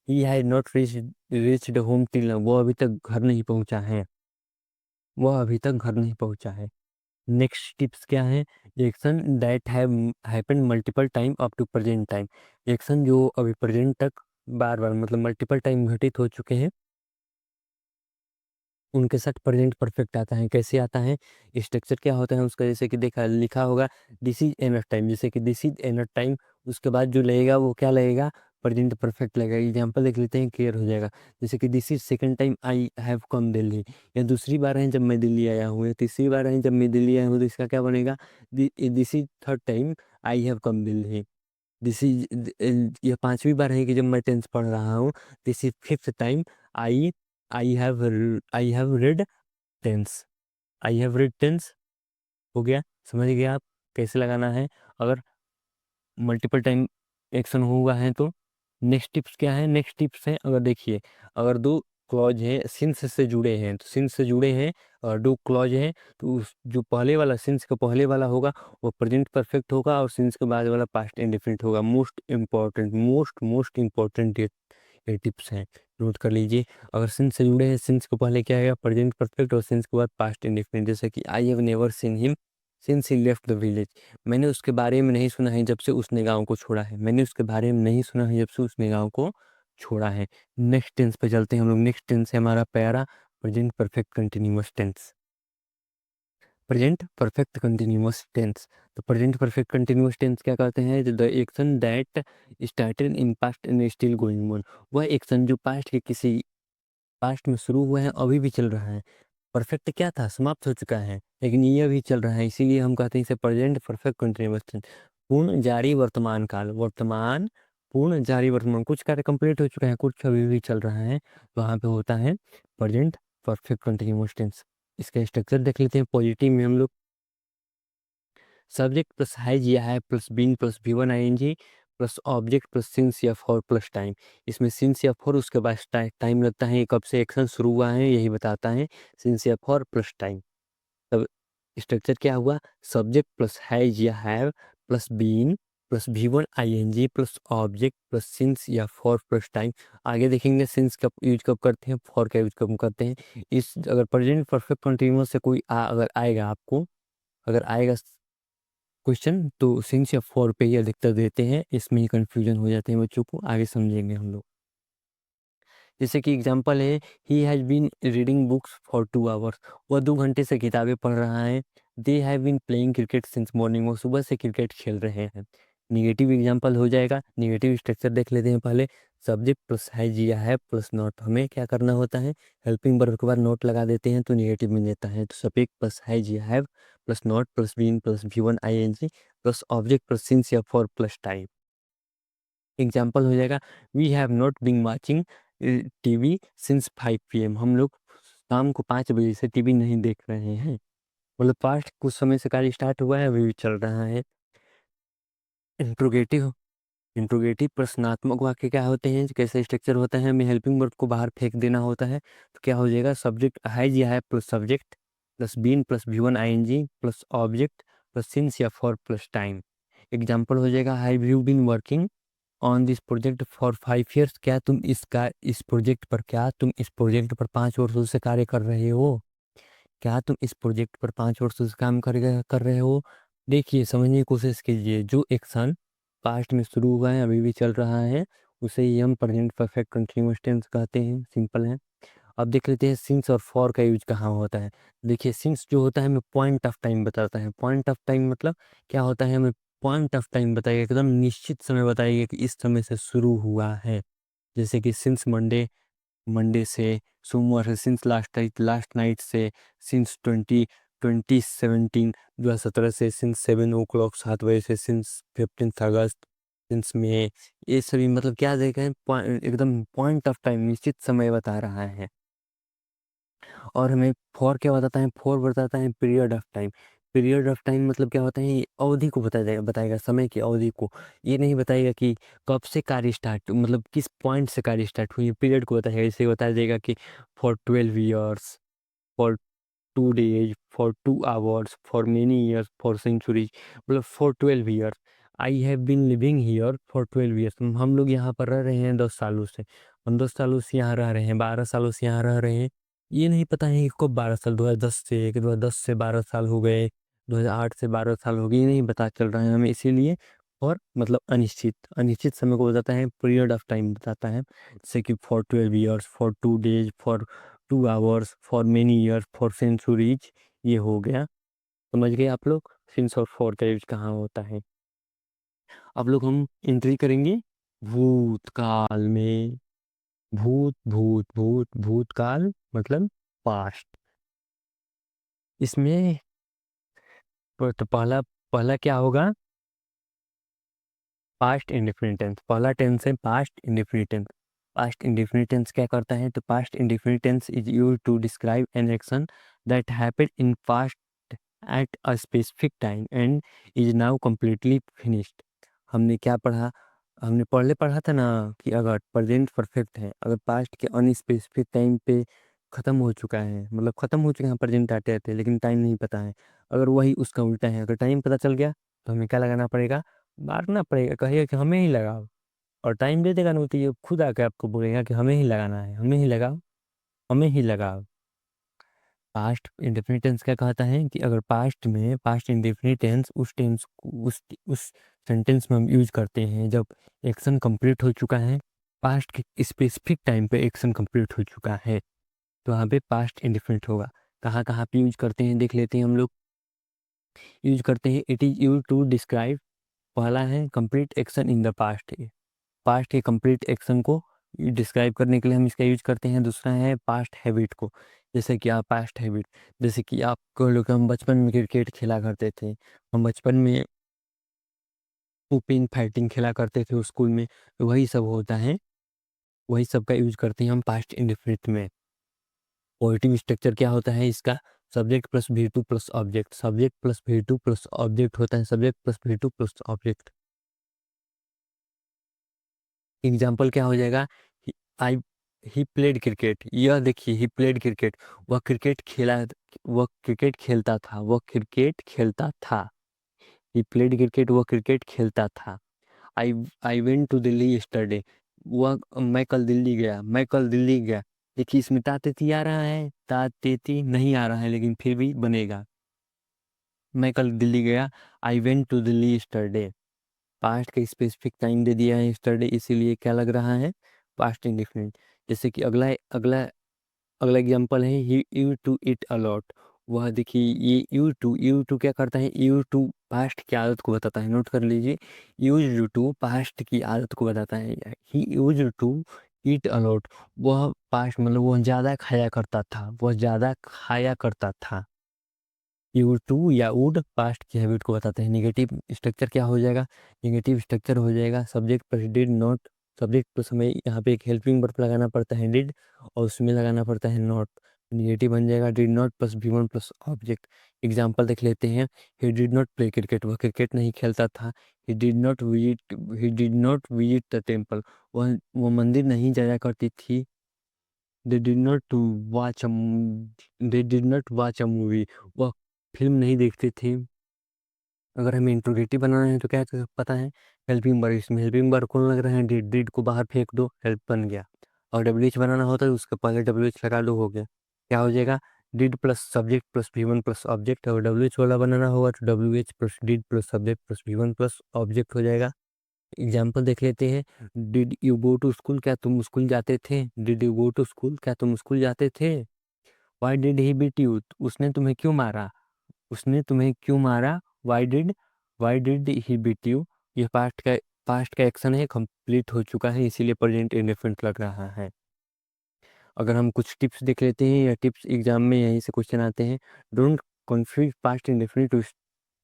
He has not reached home till now, वो अभी तक घर नहीं पहुंचा है, वह अभी तक घर नहीं पहुंचा है। नेक्स्ट टिप्स क्या है? Action that have happened multiple time up to present time. Action जो अभी प्रेजेंट तक बार बार मतलब मल्टीपल टाइम घटित हो चुके हैं, उनके साथ प्रेजेंट परफेक्ट आता है। कैसे आता है? स्ट्रक्चर क्या होता है उसका, जैसे कि देखा लिखा होगा दिस इज एनफ टाइम, जैसे कि दिस इज एनफ टाइम, उसके बाद जो लगेगा वो क्या लगेगा, प्रेजेंट परफेक्ट लगेगा। एग्जाम्पल देख लेते हैं, क्लियर हो जाएगा। जैसे कि this is second time I have come Delhi, या दूसरी बार है जब मैं दिल्ली आया हूँ, या तीसरी बार है जब मैं दिल्ली आया हूँ, तो इसका क्या बनेगा, this is third time I have come Delhi. This is, ये पांचवी बार है कि जब मैं टेंस पढ़ रहा हूँ। This is fifth time I I have I have read tense, I have read tense. हो गया, समझ गए आप कैसे लगाना है अगर मल्टीपल टाइम एक्शन हुआ है तो। नेक्स्ट टिप्स क्या है? नेक्स्ट टिप्स है, अगर देखिए, अगर दो क्लॉज है सिंस से जुड़े हैं, तो सिंस से जुड़े हैं और दो क्लॉज हैं, तो जो पहले वाला सिंस का पहले वाला होगा वो प्रेजेंट परफेक्ट होगा, और सिंस के बाद वाला पास्ट इंडेफिनिट होगा। Most important, most most important ये टिप्स हैं, नोट कर लीजिए। अगर सिंस से जुड़े हैं, सिंस को पहले क्या आएगा, प्रेजेंट परफेक्ट, और सिंस के बाद पास्ट इंडेफिनिट। जैसे कि I have never seen him, since he left the village. मैंने उसके बारे में नहीं सुना है जब से उसने गाँव को छोड़ा है। मैंने उसके बारे में नहीं सुना है जब से उसने गाँव को छोड़ा है। नेक्स्ट टेंस पे चलते हैं हम लोग। नेक्स्ट टेंस है हमारा प्यारा present perfect continuous tense. Present perfect continuous tense. तो प्रेजेंट परफेक्ट कंटिन्यूअस टेंस क्या कहते हैं? The action that started in past and still going on. वह एक्शन जो पास्ट के किसी पास्ट में शुरू हुआ है अभी भी चल रहा है। परफेक्ट क्या था? समाप्त हो चुका है, लेकिन ये अभी चल रहा है, इसीलिए हम कहते हैं इसे प्रेजेंट परफेक्ट कंटिन्यूअस टेंस। पूर्ण जारी वर्तमान काल। वर्तमान पूर्ण जारी वर्तमान, कुछ कार्य कंप्लीट हो चुका है, कुछ अभी भी चल रहा है, तो वहाँ पे होता है प्रेजेंट परफेक्ट कंटिन्यूअस टेंस। इसका स्ट्रक्चर देख लेते हैं। पॉजिटिव में हम लोग सब्जेक्ट प्लस हैज या have plus been plus V1 ING plus object plus since या फॉर प्लस टाइम। इसमें सिंस या फॉर उसके बाद टाइम लगता है, कब से एक्शन शुरू हुआ है यही बताता है, सिंस या फॉर प्लस टाइम। तब स्ट्रक्चर क्या हुआ? सब्जेक्ट प्लस हैज या have plus been plus V1 ING plus object plus since या फॉर प्लस टाइम। आगे देखेंगे सिंस का यूज कब करते हैं, फॉर का यूज कब करते हैं। इस अगर प्रेजेंट परफेक्ट कंटिन्यूअस से कोई अगर आएगा आपको, अगर आएगा क्वेश्चन, तो सिंस या फॉर पे ही अधिकतर देते हैं, इसमें ही कंफ्यूजन हो जाते हैं बच्चों को। आगे समझेंगे हम लोग। जैसे कि एग्जांपल है, he has been reading books for 2 hours. वह 2 घंटे से किताबें पढ़ रहा है। They have been playing cricket since morning. वो सुबह से क्रिकेट खेल रहे हैं। निगेटिव एग्जांपल हो जाएगा। निगेटिव स्ट्रक्चर देख लेते हैं पहले। सब्जेक्ट प्लस हैज या है प्लस नॉट। हमें क्या करना होता है? हेल्पिंग वर्ब के बाद नोट लगा देते हैं तो निगेटिव में देता है। तो सब्जेक्ट प्लस हैज या have plus not plus been plus V1 ING plus object plus since या फॉर प्लस टाइम। एग्जाम्पल हो जाएगा, we have not been watching TV since 5 PM। हम लोग शाम को 5 बजे से टीवी नहीं देख रहे हैं। मतलब पास्ट कुछ समय से कार्य स्टार्ट हुआ है, अभी भी चल रहा है। इंट्रोगेटिव इंट्रोगेटिव प्रश्नात्मक वाक्य क्या होते हैं, कैसे स्ट्रक्चर होता है? हमें हेल्पिंग वर्ब को बाहर फेंक देना होता है, तो क्या हो जाएगा? सब्जेक्ट हैज या have plus subject plus been plus V1 ING plus object plus since या फॉर प्लस टाइम। एग्जाम्पल हो जाएगा, have you been working on this project for 5 years। क्या तुम इस प्रोजेक्ट पर 5 वर्षों से कार्य कर रहे हो? क्या तुम इस प्रोजेक्ट पर 5 वर्षों से काम कर रहे हो? देखिए, समझने की कोशिश कीजिए। जो एक्शन पास्ट में शुरू हुआ है अभी भी चल रहा है, उसे ही हम प्रेजेंट परफेक्ट कंटिन्यूअस टेंस कहते हैं। सिंपल है। अब देख लेते हैं सिंस और फॉर का यूज कहाँ होता है। देखिए, सिंस जो होता है हमें पॉइंट ऑफ टाइम बताता है। पॉइंट ऑफ टाइम मतलब क्या होता है? हमें पॉइंट ऑफ टाइम बताइए, एकदम निश्चित समय बताइए कि इस समय से शुरू हुआ है। जैसे कि सिंस मंडे, मंडे से, सोमवार से, सिंस लास्ट नाइट से, सिंस 2017 2017 से, सिंस 7 o'clock 7 बजे से, सिंस 15 अगस्त, सिंस में। ये सभी मतलब क्या देखें, एकदम पॉइंट ऑफ टाइम निश्चित समय बता रहा है। और हमें फॉर क्या बताता है? फॉर बताता है period of time. Period of time मतलब क्या होता है? ये अवधि को बताएगा समय की अवधि को। ये नहीं बताएगा कि कब से कार्य स्टार्ट, मतलब किस पॉइंट से कार्य स्टार्ट हुई। पीरियड को बताएगा। इसे बता देगा कि for 12 years, for 2 days, for 2 hours, for many years, for century. मतलब for 12 years। I have been living here for 12 years। हम लोग यहाँ पर रह रहे हैं 10 सालों से। हम 10 सालों से यहाँ रह रहे हैं, 12 सालों से यहाँ रह रहे हैं। ये नहीं पता है कि कब 12 साल, 2010 से, कि 2010 से 12 साल हो गए, 2008 से 12 साल हो गए, ये नहीं पता चल रहा है हमें, इसीलिए। और मतलब अनिश्चित अनिश्चित समय को बताता है, पीरियड ऑफ टाइम बताता है। जैसे कि for 12 years, for 2 days, for 2 hours, for many years, for centuries. ये हो गया। समझ गए आप लोग सिंस और फॉर का यूज कहाँ होता है? अब लोग हम एंट्री करेंगे भूतकाल में। भूतकाल मतलब पास्ट। इसमें तो पहला पहला क्या होगा? Past indefinite tense. पहला टेंस है past indefinite tense. Past indefinite tense क्या करता है? तो past indefinite tense is used to describe an action that happened in past at a specific time and is now completely finished. हमने क्या पढ़ा? हमने पहले पढ़ा था ना कि अगर प्रेजेंट परफेक्ट है, अगर पास्ट के अनस्पेसिफिक टाइम पे खत्म हो चुका है, मतलब खत्म हो चुके हैं प्रेजेंट आते आते, लेकिन टाइम नहीं पता है। अगर वही उसका उल्टा है, अगर टाइम पता चल गया तो हमें क्या लगाना पड़ेगा? मारना पड़ेगा। कहिएगा कि हमें ही लगाओ, और टाइम दे देगा ना, तो ये खुद आके आपको बोलेगा कि हमें ही लगाना है, हमें ही लगाओ, हमें ही लगाओ। पास्ट इंडेफिनिट टेंस क्या कहता है कि अगर पास्ट में पास्ट इंडेफिनिट टेंस उस टेंस उस सेंटेंस में हम यूज करते हैं जब एक्शन कंप्लीट हो चुका है, पास्ट के स्पेसिफिक टाइम पे एक्शन कंप्लीट हो चुका है, तो वहाँ पे पास्ट इंडेफिनिट होगा। कहाँ कहाँ पे यूज करते हैं देख लेते हैं हम लोग। यूज करते हैं it is use to describe, पहला है complete action in the past, past के कंप्लीट एक्शन को डिस्क्राइब करने के लिए हम इसका यूज करते हैं। दूसरा है पास्ट हैबिट को, जैसे कि आप पास्ट हैबिट, जैसे कि आप कह लो कि हम बचपन में क्रिकेट खेला करते थे, हम बचपन में ओपन फाइटिंग खेला करते थे उस स्कूल में, तो वही सब होता है, वही सब का यूज करते हैं हम पास्ट इंडेफिनिट में। पॉजिटिव स्ट्रक्चर क्या होता है इसका, subject plus V two plus object, subject plus V two plus object होता है, subject plus V two plus object. Example क्या हो जाएगा, आई ही प्लेड क्रिकेट, यह देखिए ही प्लेड क्रिकेट, वह क्रिकेट खेला, वह क्रिकेट खेलता था, वह क्रिकेट खेलता था। ही प्लेड क्रिकेट, वह क्रिकेट खेलता था। I I went to Delhi yesterday, वह मैं कल दिल्ली गया, मैं कल दिल्ली गया। देखिए इसमें तातेती आ रहा है, तातेती नहीं आ रहा है लेकिन फिर भी बनेगा। मैं कल दिल्ली गया, I went to Delhi yesterday. Past का स्पेसिफिक टाइम दे दिया है यस्टरडे, इसीलिए क्या लग रहा है, पास्ट इंडेफिनिट। जैसे कि अगला अगला अगला एग्जांपल है ही यू टू इट अलॉट, वह देखिए ये यू टू क्या करता है, यू टू पास्ट की आदत को बताता है, नोट कर लीजिए, यूज टू पास्ट की आदत को बताता है। ही यूज टू ईट अलॉट, वह पास्ट मतलब वह ज़्यादा खाया करता था, वह ज़्यादा खाया करता था। यू टू या वुड पास्ट की हैबिट को बताते हैं। नेगेटिव स्ट्रक्चर क्या हो जाएगा, नेगेटिव स्ट्रक्चर हो जाएगा subject plus did not, subject plus हमें यहाँ पे एक हेल्पिंग वर्ब लगाना पड़ता है डिड, और उसमें लगाना पड़ता है नॉट, नेगेटिव बन जाएगा did not plus V one plus object. Example देख लेते हैं, he did not play cricket, वह क्रिकेट नहीं खेलता था। He did not visit the temple, वह मंदिर नहीं जाया करती थी। They did not to watch they did not watch a movie, वह फिल्म नहीं देखते थे। अगर हमें इंट्रोगेटिव बनाना है तो क्या पता है, हेल्पिंग वर्ब, इसमें हेल्पिंग वर्ब कौन लग रहा है, डिड, डिड को बाहर फेंक दो, हेल्प बन गया। और डब्ल्यू एच बनाना होता है उसके पहले डब्ल्यू एच लगा दो, हो गया। क्या हो जाएगा, did plus subject plus V one plus object. और डब्ल्यू एच वाला बनाना होगा तो W H plus did plus subject plus V one plus object हो जाएगा। एग्जाम्पल देख लेते हैं, did you go to school, क्या तुम स्कूल जाते थे, did you go to school, क्या तुम स्कूल जाते थे। Why did he beat you, उसने तुम्हें क्यों मारा, उसने तुम्हें क्यों मारा। Y did he beat you, ये पास्ट का एक्शन है, कंप्लीट हो चुका है, इसीलिए प्रेजेंट इंडेफिनिट लग रहा है। अगर हम कुछ टिप्स देख लेते हैं, या टिप्स एग्जाम में यहीं से क्वेश्चन आते हैं। Don't confuse past indefinite to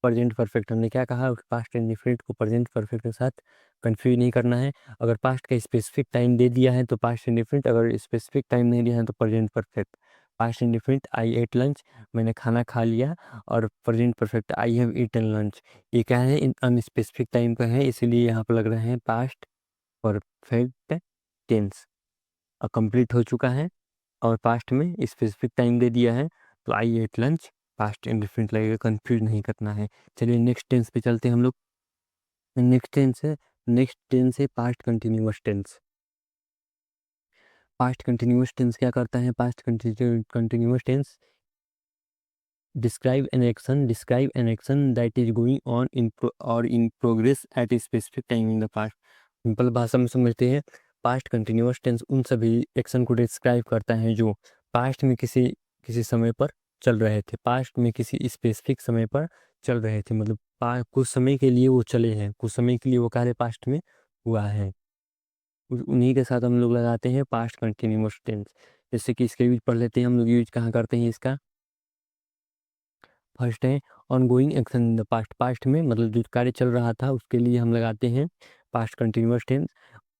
present perfect, हमने क्या कहा, पास्ट इंडेफिनिट को प्रेजेंट परफेक्ट के साथ कंफ्यूज नहीं करना है। अगर पास्ट का स्पेसिफिक टाइम दे दिया है तो पास्ट इंडेफिनिट, अगर स्पेसिफिक टाइम नहीं दिया है तो present perfect. Past indefinite I ate lunch, मैंने खाना खा लिया। और present perfect I have eaten lunch, ये क्या है, अनस्पेसिफिक टाइम का है, इसीलिए यहाँ पर लग रहे हैं पास्ट परफेक्ट टेंस। कंप्लीट हो चुका है और पास्ट में स्पेसिफिक टाइम दे दिया है, तो आई एट लंच पास्ट इंडेफिनिट लगेगा, कंफ्यूज नहीं करना है। चलिए नेक्स्ट टेंस पे चलते हैं हम लोग। नेक्स्ट टेंस है past continuous tense. Past continuous tense क्या करता है, past continuous tense describe an action that is going on in progress at a specific time in the past. Simple भाषा में समझते हैं, पास्ट कंटिन्यूअस टेंस उन सभी एक्शन को डिस्क्राइब करता है जो पास्ट में किसी किसी समय पर चल रहे थे, पास्ट में किसी स्पेसिफिक समय पर चल रहे थे, मतलब कुछ समय के लिए वो चले हैं, कुछ समय के लिए वो कार्य पास्ट में हुआ है, उन्हीं के साथ हम लोग लगाते हैं पास्ट कंटिन्यूअस टेंस। जैसे कि इसके यूज पढ़ लेते हैं हम लोग, यूज कहाँ करते हैं इसका। फर्स्ट है ongoing action in the past, past में मतलब जो कार्य चल रहा था उसके लिए हम लगाते हैं past continuous tense.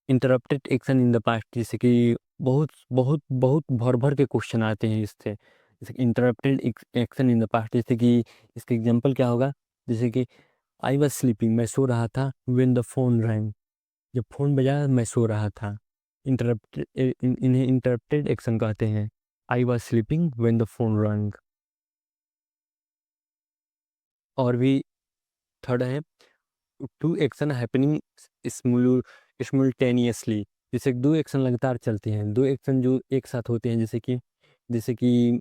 Interrupted action in the past, जैसे कि बहुत बहुत बहुत भर भर के क्वेश्चन आते हैं इससे, जैसे interrupted action in the past, जैसे कि इसका एग्जांपल क्या होगा, जैसे कि आई वॉज स्लीपिंग, मैं सो रहा था, व्हेन द फोन रैंग, जब फोन बजा मैं सो रहा था। इन्हें इंटरप्टेड एक्शन कहते हैं। I was sleeping when the phone wrong. और भी थर्ड है टू एक्शन हैपनिंग स्मूलटेनियसली, जैसे दो एक्शन लगातार चलते हैं, दो एक्शन जो एक साथ होते हैं, जैसे कि जैसे कि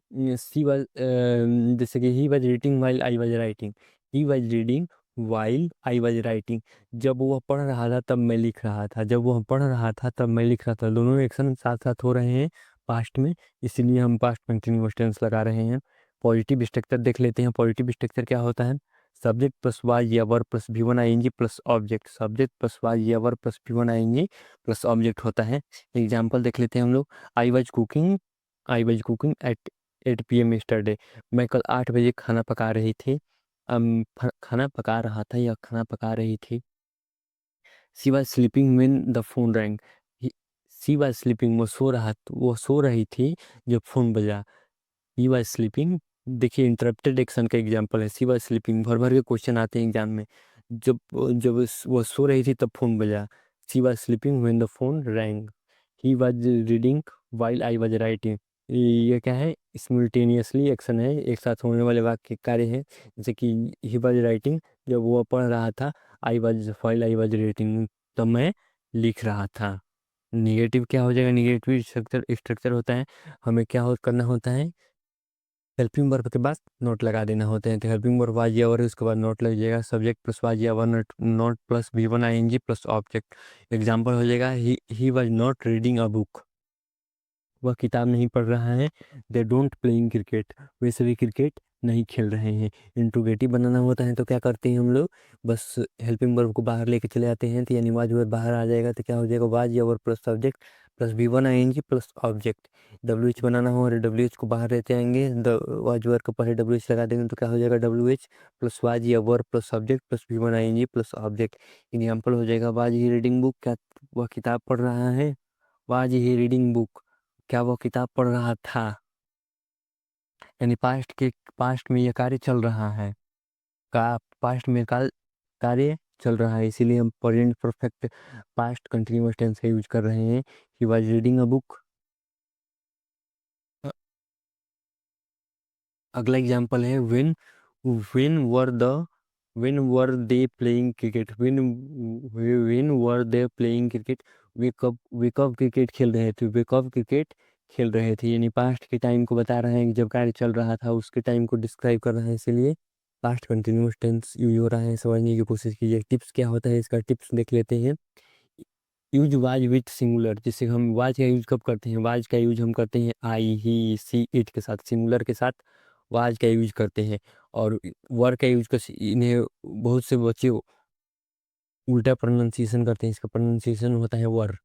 जैसे कि ही was reading while I was writing, he was reading while I was writing. जब वह पढ़ रहा था तब मैं लिख रहा था, जब वह पढ़ रहा था तब मैं लिख रहा था, दोनों एक्शन साथ साथ हो रहे हैं पास्ट में, इसीलिए हम पास्ट कंटिन्यूअस टेंस लगा रहे हैं। पॉजिटिव स्ट्रक्चर देख लेते हैं। पॉजिटिव स्ट्रक्चर क्या होता है? सब्जेक्ट प्लस वाज या वर्ब प्लस भी वन आएंगे plus object, subject plus was या वर्ब प्लस भी वन आएंगे प्लस ऑब्जेक्ट होता है। एग्जाम्पल देख लेते हैं हम लोग। I was cooking eight 8 PM yesterday. मैं कल 8 बजे खाना पका रही थी। खाना पका रहा था या खाना पका रही थी। She was sleeping when the phone rang. She was sleeping, वो सो रही थी जब फोन बजा। ही वॉज स्लीपिंग, देखिए इंटरप्टेड एक्शन का एग्जाम्पल है। सी वॉज स्लीपिंग, भर भर के क्वेश्चन आते हैं एग्जाम में। जब जब वो सो रही थी तब फोन बजा। She was sleeping when the phone rang. He was reading while I was writing. ये क्या है? सिमुल्टेनियसली एक्शन है, एक साथ होने वाले वाक्य कार्य है। जैसे कि ही वॉज राइटिंग, जब वो पढ़ रहा था। आई वॉज राइटिंग, तब मैं लिख रहा था। निगेटिव क्या हो जाएगा? निगेटिव स्ट्रक्चर स्ट्रक्चर होता है, हमें क्या करना होता है? हेल्पिंग वर्ब के बाद नोट लगा देना होते हैं। तो हेल्पिंग वर्ब वाज या वर है, उसके बाद नोट लग जाएगा। सब्जेक्ट प्लस वाज या वर, नोट प्लस भी वन आएंगे प्लस ऑब्जेक्ट। एग्जाम्पल हो जाएगा, he was not reading a book, वह किताब नहीं पढ़ रहा है। दे डोंट प्लेइंग क्रिकेट, वे सभी क्रिकेट नहीं खेल रहे हैं। इंट्रोगेटिव बनाना होता है तो क्या करते हैं हम लोग? बस हेल्पिंग वर्ब को बाहर लेके चले आते हैं, तो यानी वाज वर्ब बाहर आ जाएगा। तो क्या हो जाएगा? वाज या वर्ब प्लस सब्जेक्ट प्लस भी वन आएंगे प्लस ऑब्जेक्ट। डब्ल्यू एच बनाना हो और डब्ल्यू एच को बाहर लेते आएंगे, वाज वर्ब को पहले डब्ल्यू एच लगा देंगे, तो क्या हो जाएगा? डब्ल्यू एच प्लस वाज या वर्ब प्लस सब्जेक्ट प्लस भी वन आएंगे प्लस ऑब्जेक्ट। एग्जाम्पल हो जाएगा, वाज ही रीडिंग बुक, क्या वह किताब पढ़ रहा है? वाज ही रीडिंग बुक, क्या वो किताब पढ़ रहा था? यानी पास्ट में ये कार्य चल रहा है, का पास्ट में कार्य चल रहा है, इसीलिए हम present perfect past continuous tense का यूज कर रहे हैं। He was reading a book. अगला एग्जांपल है, when were the when were they playing cricket, when were they playing cricket. वे कब क्रिकेट खेल रहे थे? वे कब क्रिकेट खेल रहे थे, यानी पास्ट के टाइम को बता रहे हैं कि जब कार्य चल रहा था उसके टाइम को डिस्क्राइब कर रहे हैं, इसीलिए पास्ट कंटिन्यूअस टेंस यूज हो रहा है। समझने की कोशिश कीजिए। टिप्स क्या होता है इसका? टिप्स देख लेते हैं। यूज वाज विथ सिंगुलर, जिससे हम वाज का यूज कब करते हैं? वाज का यूज हम करते हैं आई ही सी इट के साथ, सिंगुलर के साथ वाज का यूज करते हैं। और वर का यूज कर, इन्हें बहुत से बच्चे उल्टा प्रोनाउंसिएशन करते हैं। इसका प्रोनाउंसिएशन होता है वर,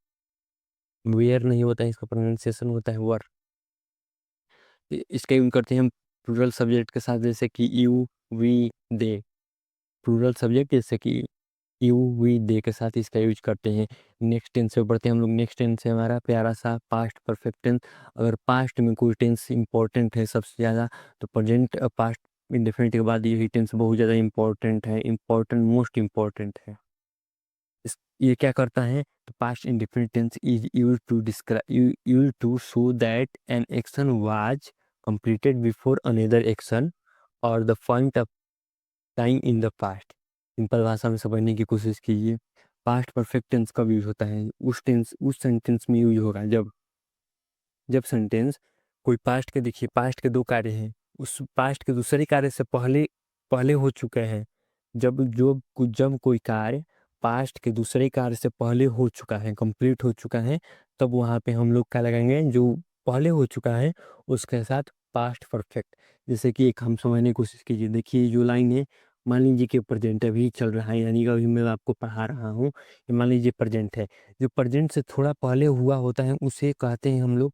वेयर नहीं होता है, इसका प्रोनाउंसिएशन होता है वर। इसका यूज करते हैं हम प्लूरल सब्जेक्ट के साथ, जैसे कि you we they. Plural subject जैसे कि यू वी दे के साथ इसका यूज करते हैं। नेक्स्ट टेंस से बढ़ते हैं हम लोग। नेक्स्ट टेंस है हमारा प्यारा सा पास्ट परफेक्ट टेंस। अगर पास्ट में कोई टेंस इंपॉर्टेंट है सबसे ज़्यादा, तो प्रेजेंट पास्ट इंडेफिनिट के बाद यही टेंस बहुत ज़्यादा इंपॉर्टेंट है, इंपॉर्टेंट मोस्ट इंपॉर्टेंट है। ये क्या करता है? तो past indefinite tense is use to show that an action was completed before another action और the point of time in the past. Simple भाषा में समझने की कोशिश कीजिए। पास्ट परफेक्ट टेंस कब यूज होता है? उस सेंटेंस में यूज होगा जब जब सेंटेंस कोई पास्ट के, देखिए पास्ट के दो कार्य हैं, उस पास्ट के दूसरे कार्य से पहले पहले हो चुके हैं। जब कोई कार्य पास्ट के दूसरे कार्य से पहले हो चुका है, कंप्लीट हो चुका है, तब वहाँ पे हम लोग क्या लगाएंगे? जो पहले हो चुका है उसके साथ पास्ट परफेक्ट। जैसे कि एक हम समझने की कोशिश कीजिए। देखिए जो लाइन है, मान लीजिए कि प्रेजेंट अभी चल रहा है, यानी कि अभी मैं आपको पढ़ा रहा हूँ, ये मान लीजिए प्रेजेंट है। जो प्रेजेंट से थोड़ा पहले हुआ होता है उसे कहते हैं हम लोग,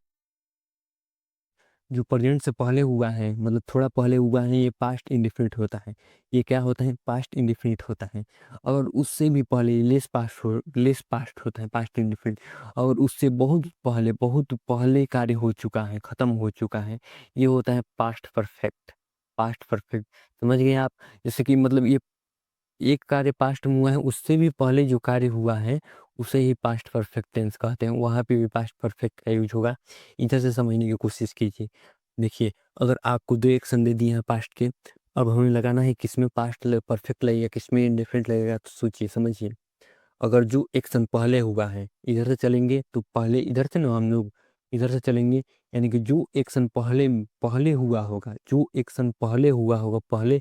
जो प्रेजेंट से पहले हुआ है मतलब थोड़ा पहले हुआ है, ये पास्ट इंडेफिनिट होता है। ये क्या होता है? पास्ट इंडेफिनिट होता है। और उससे भी पहले लेस पास्ट होता है पास्ट इंडेफिनिट। और उससे बहुत पहले कार्य हो चुका है, खत्म हो चुका है, ये होता है पास्ट परफेक्ट। पास्ट परफेक्ट, समझ गए आप? जैसे कि मतलब ये एक कार्य पास्ट में हुआ है, उससे भी पहले जो कार्य हुआ है उसे ही पास्ट परफेक्ट टेंस कहते हैं। वहाँ पे भी पास्ट परफेक्ट का यूज होगा। इधर से समझने की कोशिश कीजिए। देखिए, अगर आपको दो एक्शन दे दिए हैं पास्ट के, अब हमें लगाना है किसमें पास्ट परफेक्ट लगेगा, किसमें इंडिफरेंट लगेगा। तो सोचिए समझिए। अगर जो एक्शन पहले हुआ है, इधर से चलेंगे तो पहले इधर से ना हम लोग इधर से चलेंगे, यानी कि जो एक्शन पहले पहले हुआ होगा, जो एक्शन पहले हुआ होगा, पहले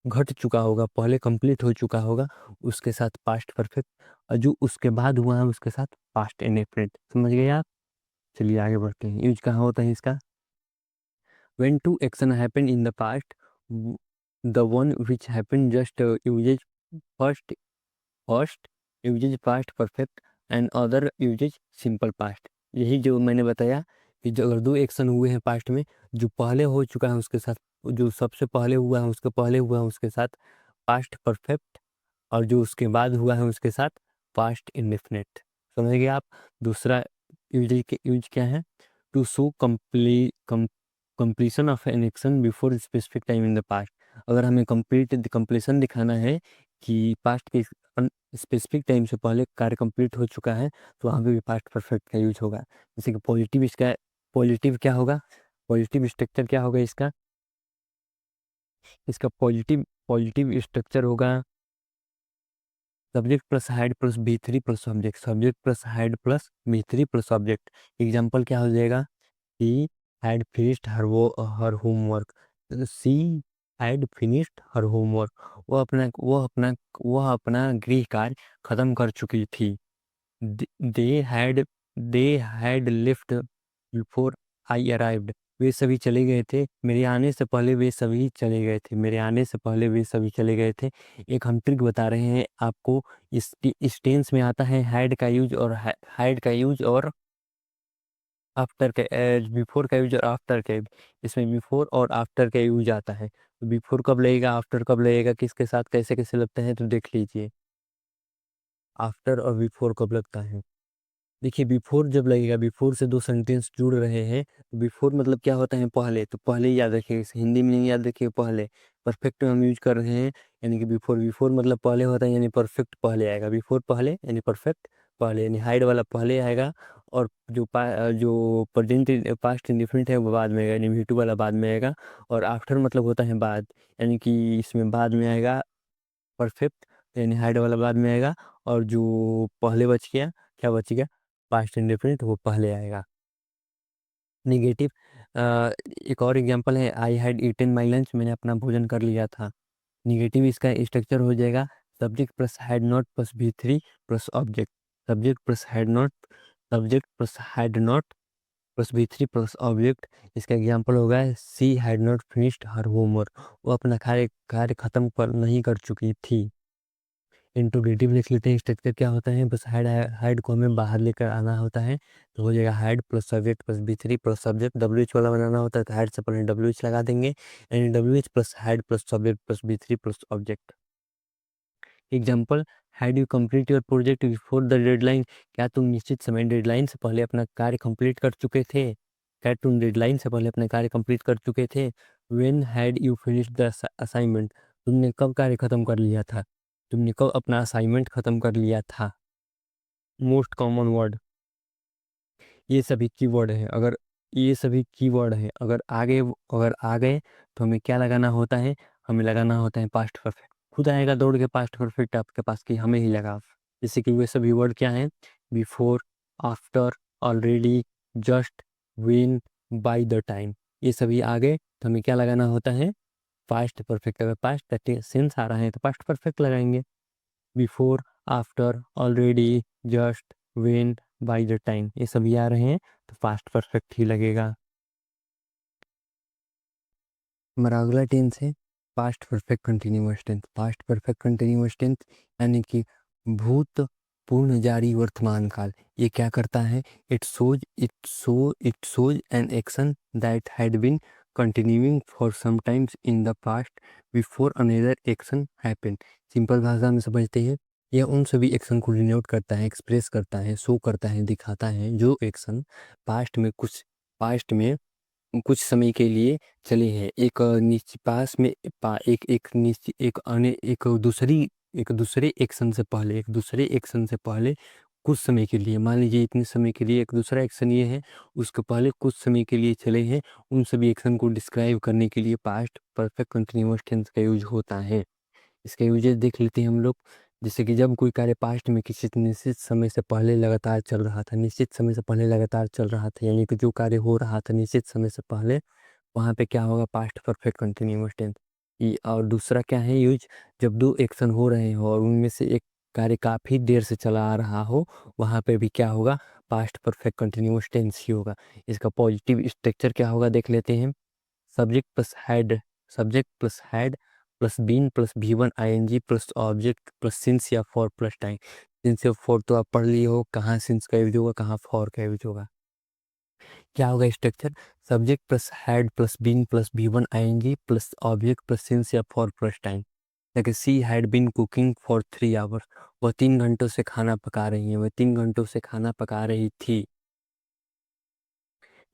घट चुका होगा, पहले कंप्लीट हो चुका होगा, उसके साथ पास्ट परफेक्ट, और जो उसके बाद हुआ है उसके साथ पास्ट इंडेफिनिट। समझ गए आप? चलिए आगे बढ़ते हैं। यूज कहाँ होता है इसका? When two action happen in the past, the one which happened just uses first first uses past perfect and other uses simple past। यही जो मैंने बताया कि जो अगर दो एक्शन हुए हैं पास्ट में, जो पहले हो चुका है उसके साथ, जो सबसे पहले हुआ है उसके पहले हुआ है उसके साथ पास्ट परफेक्ट, और जो उसके बाद हुआ है उसके साथ पास्ट इंडेफिनिट। समझ गए आप? दूसरा यूज क्या है? To show completion of an action before specific time in the past. अगर हमें कंप्लीशन दिखाना है कि पास्ट के स्पेसिफिक टाइम से पहले कार्य कंप्लीट हो चुका है, तो वहाँ पे भी पास्ट परफेक्ट का यूज होगा। जैसे कि पॉजिटिव, इसका पॉजिटिव क्या होगा? पॉजिटिव स्ट्रक्चर क्या होगा इसका? इसका पॉजिटिव पॉजिटिव स्ट्रक्चर होगा subject plus had plus V three plus object, subject plus had plus V three plus object. Example क्या हो जाएगा? She had finished her homework. She had finished her homework, वह अपना गृह कार्य खत्म कर चुकी थी। They had they had left before I arrived. वे सभी चले गए थे, मेरे आने से पहले वे सभी चले गए थे, मेरे आने से पहले वे सभी चले गए थे। एक हम ट्रिक बता रहे हैं आपको। इस टेंस में आता है हैड का यूज और हैड का यूज और आफ्टर के, बिफोर का यूज और आफ्टर का यूज। इसमें बिफोर और आफ्टर का यूज आता है। तो बिफोर कब लगेगा, आफ्टर कब लगेगा, किसके साथ कैसे कैसे लगते हैं, तो देख लीजिए। आफ्टर और बिफोर कब लगता है? देखिए, बिफोर जब लगेगा, बिफोर से दो सेंटेंस जुड़ रहे हैं, तो बिफोर मतलब क्या होता है? पहले। तो पहले ही याद रखिए, इसे हिंदी में नहीं याद रखिए, पहले परफेक्ट में हम यूज कर रहे हैं, यानी कि बिफोर। बिफोर मतलब पहले होता है, यानी परफेक्ट पहले आएगा। बिफोर पहले यानी परफेक्ट पहले, यानी हाइड वाला पहले आएगा, और जो प्रेजेंट पास्ट इंडिफिनिट है वो बाद में आएगा, यानी V2 वाला बाद में आएगा। और आफ्टर मतलब होता है बाद, यानी कि इसमें बाद में आएगा परफेक्ट, यानी हाइड वाला बाद में आएगा। और जो पहले बच गया, क्या बच गया? पास्ट इंडेफिनिट, वो पहले आएगा। निगेटिव, एक और एग्जांपल है, I had eaten my lunch, मैंने अपना भोजन कर लिया था। निगेटिव इसका स्ट्रक्चर हो जाएगा subject plus had not plus V3 plus object. Subject plus had not, subject plus had not plus V3 plus object. इसका एग्जांपल होगा she had not finished her homework, वो अपना कार्य कार्य खत्म कर नहीं कर चुकी थी। इंट्रोगेटिव लिख लेते हैं। स्ट्रक्चर क्या होता है? बस हाइड को हमें बाहर लेकर आना होता है, तो हो जाएगा hide plus subject plus B3 plus subject. WH वाला बनाना होता है, तो हाइड से पहले WH लगा देंगे, यानी WH plus hide plus subject plus B3 plus object. Example, had you complete your project before the deadline. क्या तुम निश्चित समय डेडलाइन से पहले अपना कार्य कंप्लीट कर चुके थे? क्या तुम डेडलाइन से पहले अपना कार्य कंप्लीट कर चुके थे? When had you finish the assignment. तुमने कब कार्य खत्म कर लिया था? तुमने कब अपना असाइनमेंट खत्म कर लिया था? मोस्ट कॉमन वर्ड, ये सभी कीवर्ड है। अगर ये सभी कीवर्ड है, अगर आ गए तो हमें क्या लगाना होता है? हमें लगाना होता है पास्ट परफेक्ट। खुद आएगा दौड़ के पास्ट परफेक्ट आपके पास कि हमें ही लगा। जैसे कि वे सभी वर्ड क्या हैं? Before, after, already, just, win, by the time. ये सभी आ गए तो हमें क्या लगाना होता है? Past perfect. अगर पास्ट सेंस आ रहा है तो पास्ट परफेक्ट लगाएंगे। Before, after, already, just, when, by the time, ये सभी आ रहे हैं तो पास्ट परफेक्ट ही लगेगा। हमारा अगला टेंस है past perfect continuous tense. Past perfect continuous tense यानी कि भूत पूर्ण जारी वर्तमान काल। ये क्या करता है? It shows an action that had been continuing for some times in the past before another action happened. Simple भाषा में समझते हैं, यह उन सभी एक्शन को डिनोट करता है, एक्सप्रेस करता है, शो करता है, दिखाता है, जो एक्शन पास्ट में कुछ समय के लिए चले हैं। एक निश्चित पास में एक निश्चित एक दूसरे एक्शन से पहले, कुछ समय के लिए, मान लीजिए इतने समय के लिए एक दूसरा एक्शन ये है, उसके पहले कुछ समय के लिए चले हैं, उन सभी एक्शन को डिस्क्राइब करने के लिए पास्ट परफेक्ट कंटिन्यूअस टेंस का यूज होता है। इसका यूजेस देख लेते हैं हम लोग। जैसे कि जब कोई कार्य पास्ट में किसी निश्चित समय से पहले लगातार चल रहा था, निश्चित समय से पहले लगातार चल रहा था, यानी कि जो कार्य हो रहा था निश्चित समय से पहले, वहाँ पे क्या होगा, पास्ट परफेक्ट कंटिन्यूअस टेंस। और दूसरा क्या है यूज, जब दो एक्शन हो रहे हो और उनमें से एक कार्य काफ़ी देर से चला आ रहा हो, वहाँ पे भी क्या होगा, पास्ट परफेक्ट कंटिन्यूअस टेंस ही होगा। इसका पॉजिटिव स्ट्रक्चर क्या होगा देख लेते हैं। Subject plus had, subject plus had plus been plus V1 ING plus object plus since या फॉर प्लस टाइम। सिंस या फॉर तो आप पढ़ लिए हो, कहाँ सिंस का यूज होगा, कहाँ फॉर का यूज होगा। क्या होगा structure, subject plus had plus been plus V1 ING plus object plus since या for plus time. Like she had been cooking for 3 hours, वह 3 घंटों से खाना पका रही है, वह 3 घंटों से खाना पका रही थी।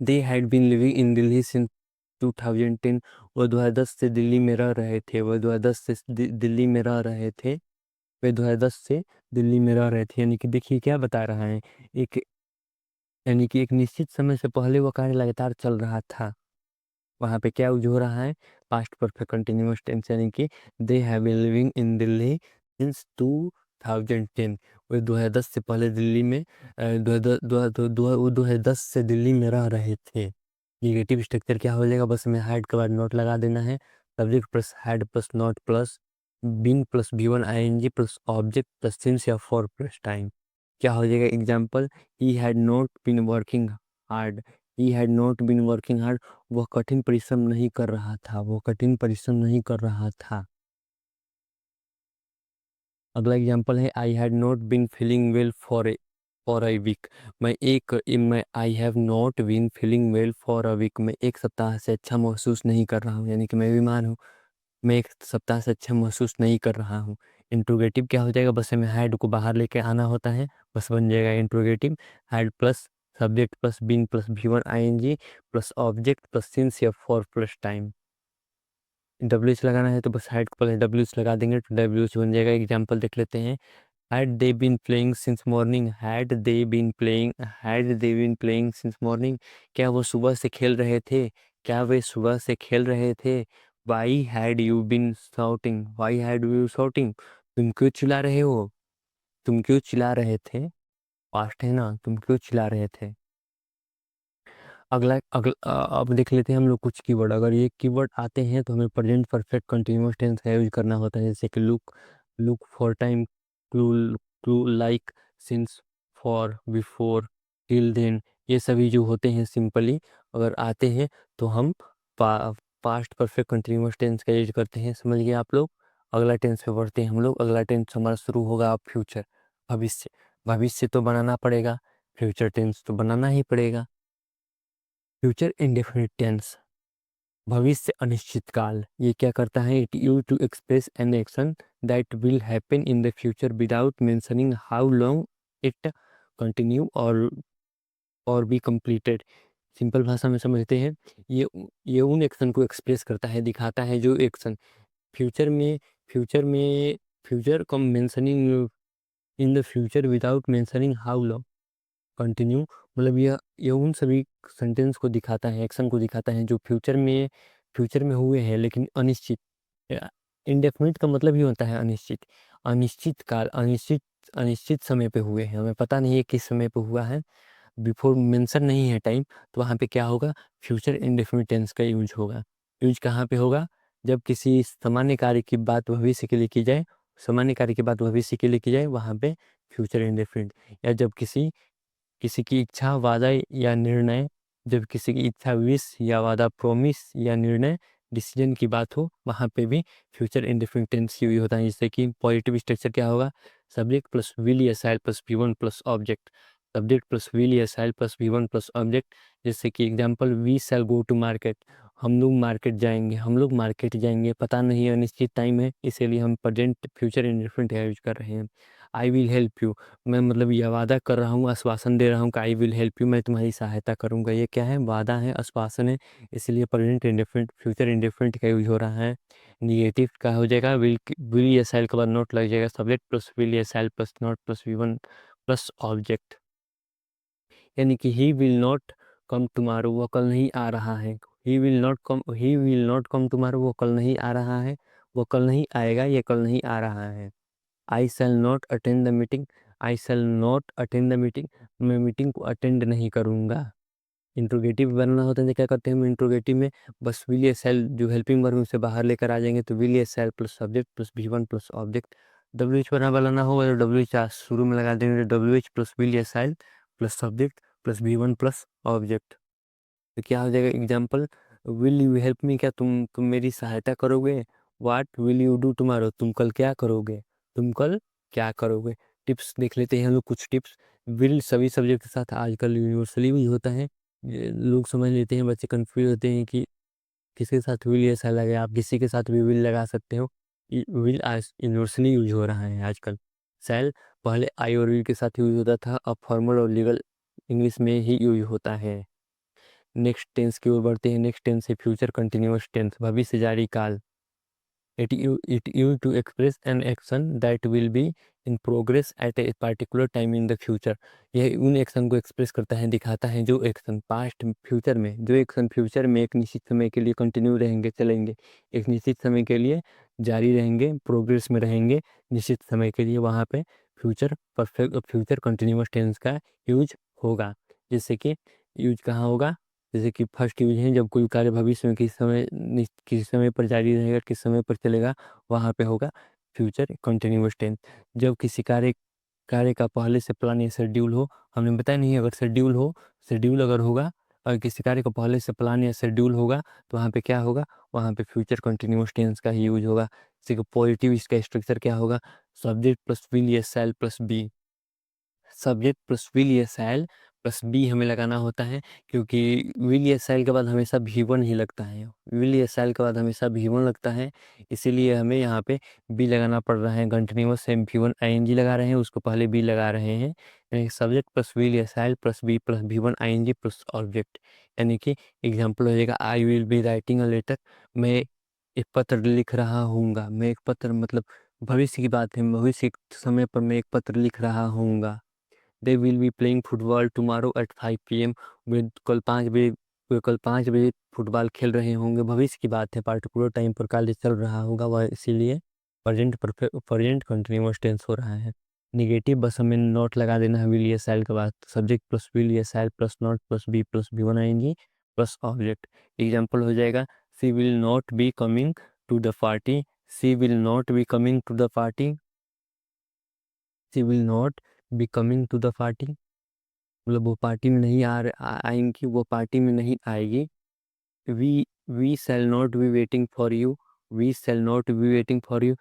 They had been living in Delhi since 2010, वह 2010 से दिल्ली में रह रहे थे, वह 2010 से दिल्ली में रह रहे थे, वे 2010 से दिल्ली में रह रहे थे। यानी कि देखिए क्या बता रहा है, एक यानी कि एक निश्चित समय से पहले वो कार्य लगातार चल रहा था, वहाँ पे क्या यूज हो रहा है, पास्ट परफेक्ट कंटिन्यूअस टेंस, यानी कि they have been living in Delhi since 2010, वो 2010 से पहले दिल्ली में 2010 से दिल्ली में रह रहे थे। निगेटिव स्ट्रक्चर क्या हो जाएगा, बस में हैड के बाद नोट लगा देना है, subject plus had plus not plus been plus V1 ING plus object plus since या फॉर प्लस टाइम। क्या हो जाएगा example, he had not been working hard, he had not been working hard, वह कठिन परिश्रम नहीं कर रहा था, वो कठिन परिश्रम नहीं कर रहा था। अगला एग्जाम्पल है, I had not been feeling well for a week, मैं I have not been feeling well for a week, मैं एक सप्ताह से अच्छा महसूस नहीं कर रहा हूँ, यानी कि मैं बीमार हूँ, मैं एक सप्ताह से अच्छा महसूस नहीं कर रहा हूँ। इंट्रोगेटिव क्या हो जाएगा, बस में हैड को बाहर लेके आना होता है, बस बन जाएगा interrogative, had plus subject plus been plus V1 ING plus object plus since या फॉर प्लस टाइम। WH लगाना है तो बस हैड को पहले WH लगा देंगे तो WH बन जाएगा। एग्जाम्पल देख लेते हैं, had they been playing since morning, had they been playing since morning, क्या वो सुबह से खेल रहे थे, क्या वे सुबह से खेल रहे थे। why had you been shouting, why had you shouting, तुम क्यों चिल्ला रहे हो, तुम क्यों चिल्ला रहे थे, पास्ट है ना, तुम क्यों चिल्ला रहे थे। अब देख लेते हैं हम लोग कुछ कीवर्ड, अगर ये कीवर्ड आते हैं तो हमें प्रेजेंट परफेक्ट कंटिन्यूअस टेंस का यूज करना होता है, जैसे कि look for time, clue like, since, for, before, till then, ये सभी जो होते हैं सिंपली अगर आते हैं तो हम पास्ट परफेक्ट कंटिन्यूअस टेंस का यूज करते हैं। समझ गए आप लोग। अगला टेंस पे बढ़ते हैं हम लोग। अगला टेंस हमारा शुरू होगा अब फ्यूचर, भविष्य। भविष्य तो बनाना पड़ेगा, फ्यूचर टेंस तो बनाना ही पड़ेगा। फ्यूचर इंडेफिनिट टेंस, भविष्य अनिश्चित काल, ये क्या करता है, it use to express an action that will happen in the future without mentioning how long it continue और बी कंप्लीटेड। सिंपल भाषा में समझते हैं, ये उन एक्शन को एक्सप्रेस करता है, दिखाता है जो एक्शन फ्यूचर में फ्यूचर में future come mentioning in the future without mentioning how long continue, मतलब यह उन सभी सेंटेंस को दिखाता है, एक्शन को दिखाता है जो फ्यूचर में हुए हैं लेकिन अनिश्चित। इंडेफिनिट का मतलब ही होता है अनिश्चित, अनिश्चित काल, अनिश्चित समय पे हुए हैं, हमें पता नहीं है किस समय पे हुआ है, बिफोर मेंशन नहीं है टाइम, तो वहाँ पे क्या होगा, फ्यूचर इंडेफिनिट टेंस का यूज होगा। यूज कहाँ पे होगा, जब किसी सामान्य कार्य की बात भविष्य के लिए की जाए, सामान्य कार्य की बात भविष्य के लिए की जाए, वहाँ पे फ्यूचर इंडेफिनिट। या जब किसी किसी की इच्छा, वादा या निर्णय, जब किसी की इच्छा, विश या वादा, प्रॉमिस या निर्णय, डिसीजन की बात हो, वहाँ पे भी फ्यूचर इंडेफिनिट टेंस यूज होता है। जैसे कि पॉजिटिव स्ट्रक्चर क्या होगा, सब्जेक्ट प्लस विल या शायद plus V1 plus object, subject plus will या शायद प्लस V1 प्लस ऑब्जेक्ट। जैसे कि example, we shall go to market, हम लोग मार्केट जाएंगे, हम लोग मार्केट जाएंगे, पता नहीं है, अनिश्चित टाइम है, इसीलिए हम प्रेजेंट फ्यूचर इंडेफिनिट यूज कर रहे हैं। आई विल हेल्प यू, मैं मतलब यह वादा कर रहा हूँ, आश्वासन दे रहा हूँ कि आई विल हेल्प यू, मैं तुम्हारी सहायता करूँगा। ये क्या है, वादा है, आश्वासन है, इसलिए प्रेजेंट इंडेफिनिट फ्यूचर इंडेफिनिट का यूज हो रहा है। निगेटिव का हो जाएगा, विल या शैल के बाद नॉट लग जाएगा, सब्जेक्ट प्लस विल या shall plus not plus V1 plus object. यानी कि he will not come tomorrow, वो कल नहीं आ रहा है। He will not come tomorrow, वो कल नहीं आ रहा है, वो कल नहीं आएगा, ये कल नहीं आ रहा है। I shall not attend the meeting, I shall not attend the meeting, मैं मीटिंग को अटेंड नहीं करूँगा। इंट्रोगेटिव बनना होता है तो क्या करते हैं हम इंट्रोगेटिव में, बस विल या शैल जो हेल्पिंग वर्ब उसे बाहर लेकर आ जाएंगे, तो विल या shall plus subject plus V1 plus object. WH बनाना होगा तो WH शुरू में लगा देंगे, WH प्लस विल या shall plus subject plus V1 plus object. तो क्या हो जाएगा example, will you help me, क्या तुम मेरी सहायता करोगे। What will you do tomorrow, तुम कल क्या करोगे, तुम कल क्या करोगे। टिप्स देख लेते हैं हम लोग कुछ टिप्स। विल सभी सब्जेक्ट के साथ आजकल यूनिवर्सली भी होता है, ये लोग समझ लेते हैं, बच्चे कंफ्यूज होते हैं कि किसके साथ विल ऐसा लगे, आप किसी के साथ भी विल लगा सकते हो। विल आज यूनिवर्सली यूज हो रहा है आजकल। सेल पहले आई और विल के साथ यूज होता था, अब फॉर्मल और लीगल इंग्लिश में ही यूज होता है। नेक्स्ट टेंस की ओर बढ़ते हैं। नेक्स्ट टेंस है फ्यूचर कंटिन्यूअस टेंस, भविष्य जारी काल। It used to express an action that will be in progress at a particular time in the future। यह उन एक्शन को एक्सप्रेस करता है, दिखाता है जो एक्शन पास्ट फ्यूचर में, जो एक्शन फ्यूचर में एक निश्चित समय के लिए कंटिन्यू रहेंगे, चलेंगे, एक निश्चित समय के लिए जारी रहेंगे, प्रोग्रेस में रहेंगे निश्चित समय के लिए, वहाँ पे future perfect future continuous tense का यूज होगा। जैसे कि यूज कहाँ होगा, जैसे कि फर्स्ट यूज है जब कोई कार्य भविष्य में किस समय पर जारी रहेगा, किस समय पर चलेगा, वहाँ पे होगा फ्यूचर कंटिन्यूअस टेंस। जब किसी कार्य कार्य का पहले से प्लान या शेड्यूल हो, हमने बताया नहीं, अगर शेड्यूल हो, शेड्यूल अगर होगा, अगर किसी कार्य का पहले से प्लान या शेड्यूल होगा तो वहाँ पे क्या होगा, वहाँ पे फ्यूचर कंटिन्यूअस टेंस का ही यूज होगा। जैसे कि पॉजिटिव, इसका स्ट्रक्चर क्या होगा, सब्जेक्ट प्लस विल या shall plus be, subject plus will या शैल प्लस बी हमें लगाना होता है, क्योंकि विल या शैल के बाद हमेशा V1 ही लगता है, विल या शैल के बाद हमेशा V1 लगता है, इसीलिए हमें यहाँ पे बी लगाना पड़ रहा है। कंटिन्यूअस से V1 ING लगा रहे हैं, उसको पहले बी लगा रहे हैं, यानी सब्जेक्ट प्लस विल या shall plus be plus V1 ING plus object. यानी कि एग्जाम्पल हो जाएगा, I will be writing a letter, मैं एक पत्र लिख रहा हूँगा। मैं एक पत्र मतलब भविष्य की बात है, भविष्य के समय पर मैं एक पत्र लिख रहा हूँगा। They will be playing football tomorrow at 5 PM, वे कल 5 बजे फुटबॉल खेल रहे होंगे, भविष्य की बात है, पार्टिकुलर टाइम पर कार्य चल रहा होगा वह, इसीलिए प्रेजेंट कंटिन्यूअस टेंस हो रहा है। निगेटिव बस हमें नॉट लगा देना है विल या शैल के बाद, सब्जेक्ट प्लस विल या shall plus not plus be plus V1 ING plus object. Example हो जाएगा, she will not be coming to the party, she will not be coming to the party, she will not be coming to the party, मतलब वो पार्टी में नहीं आएंगी, वो पार्टी में नहीं आएगी। We shall not be waiting for you, we shall not be waiting for you,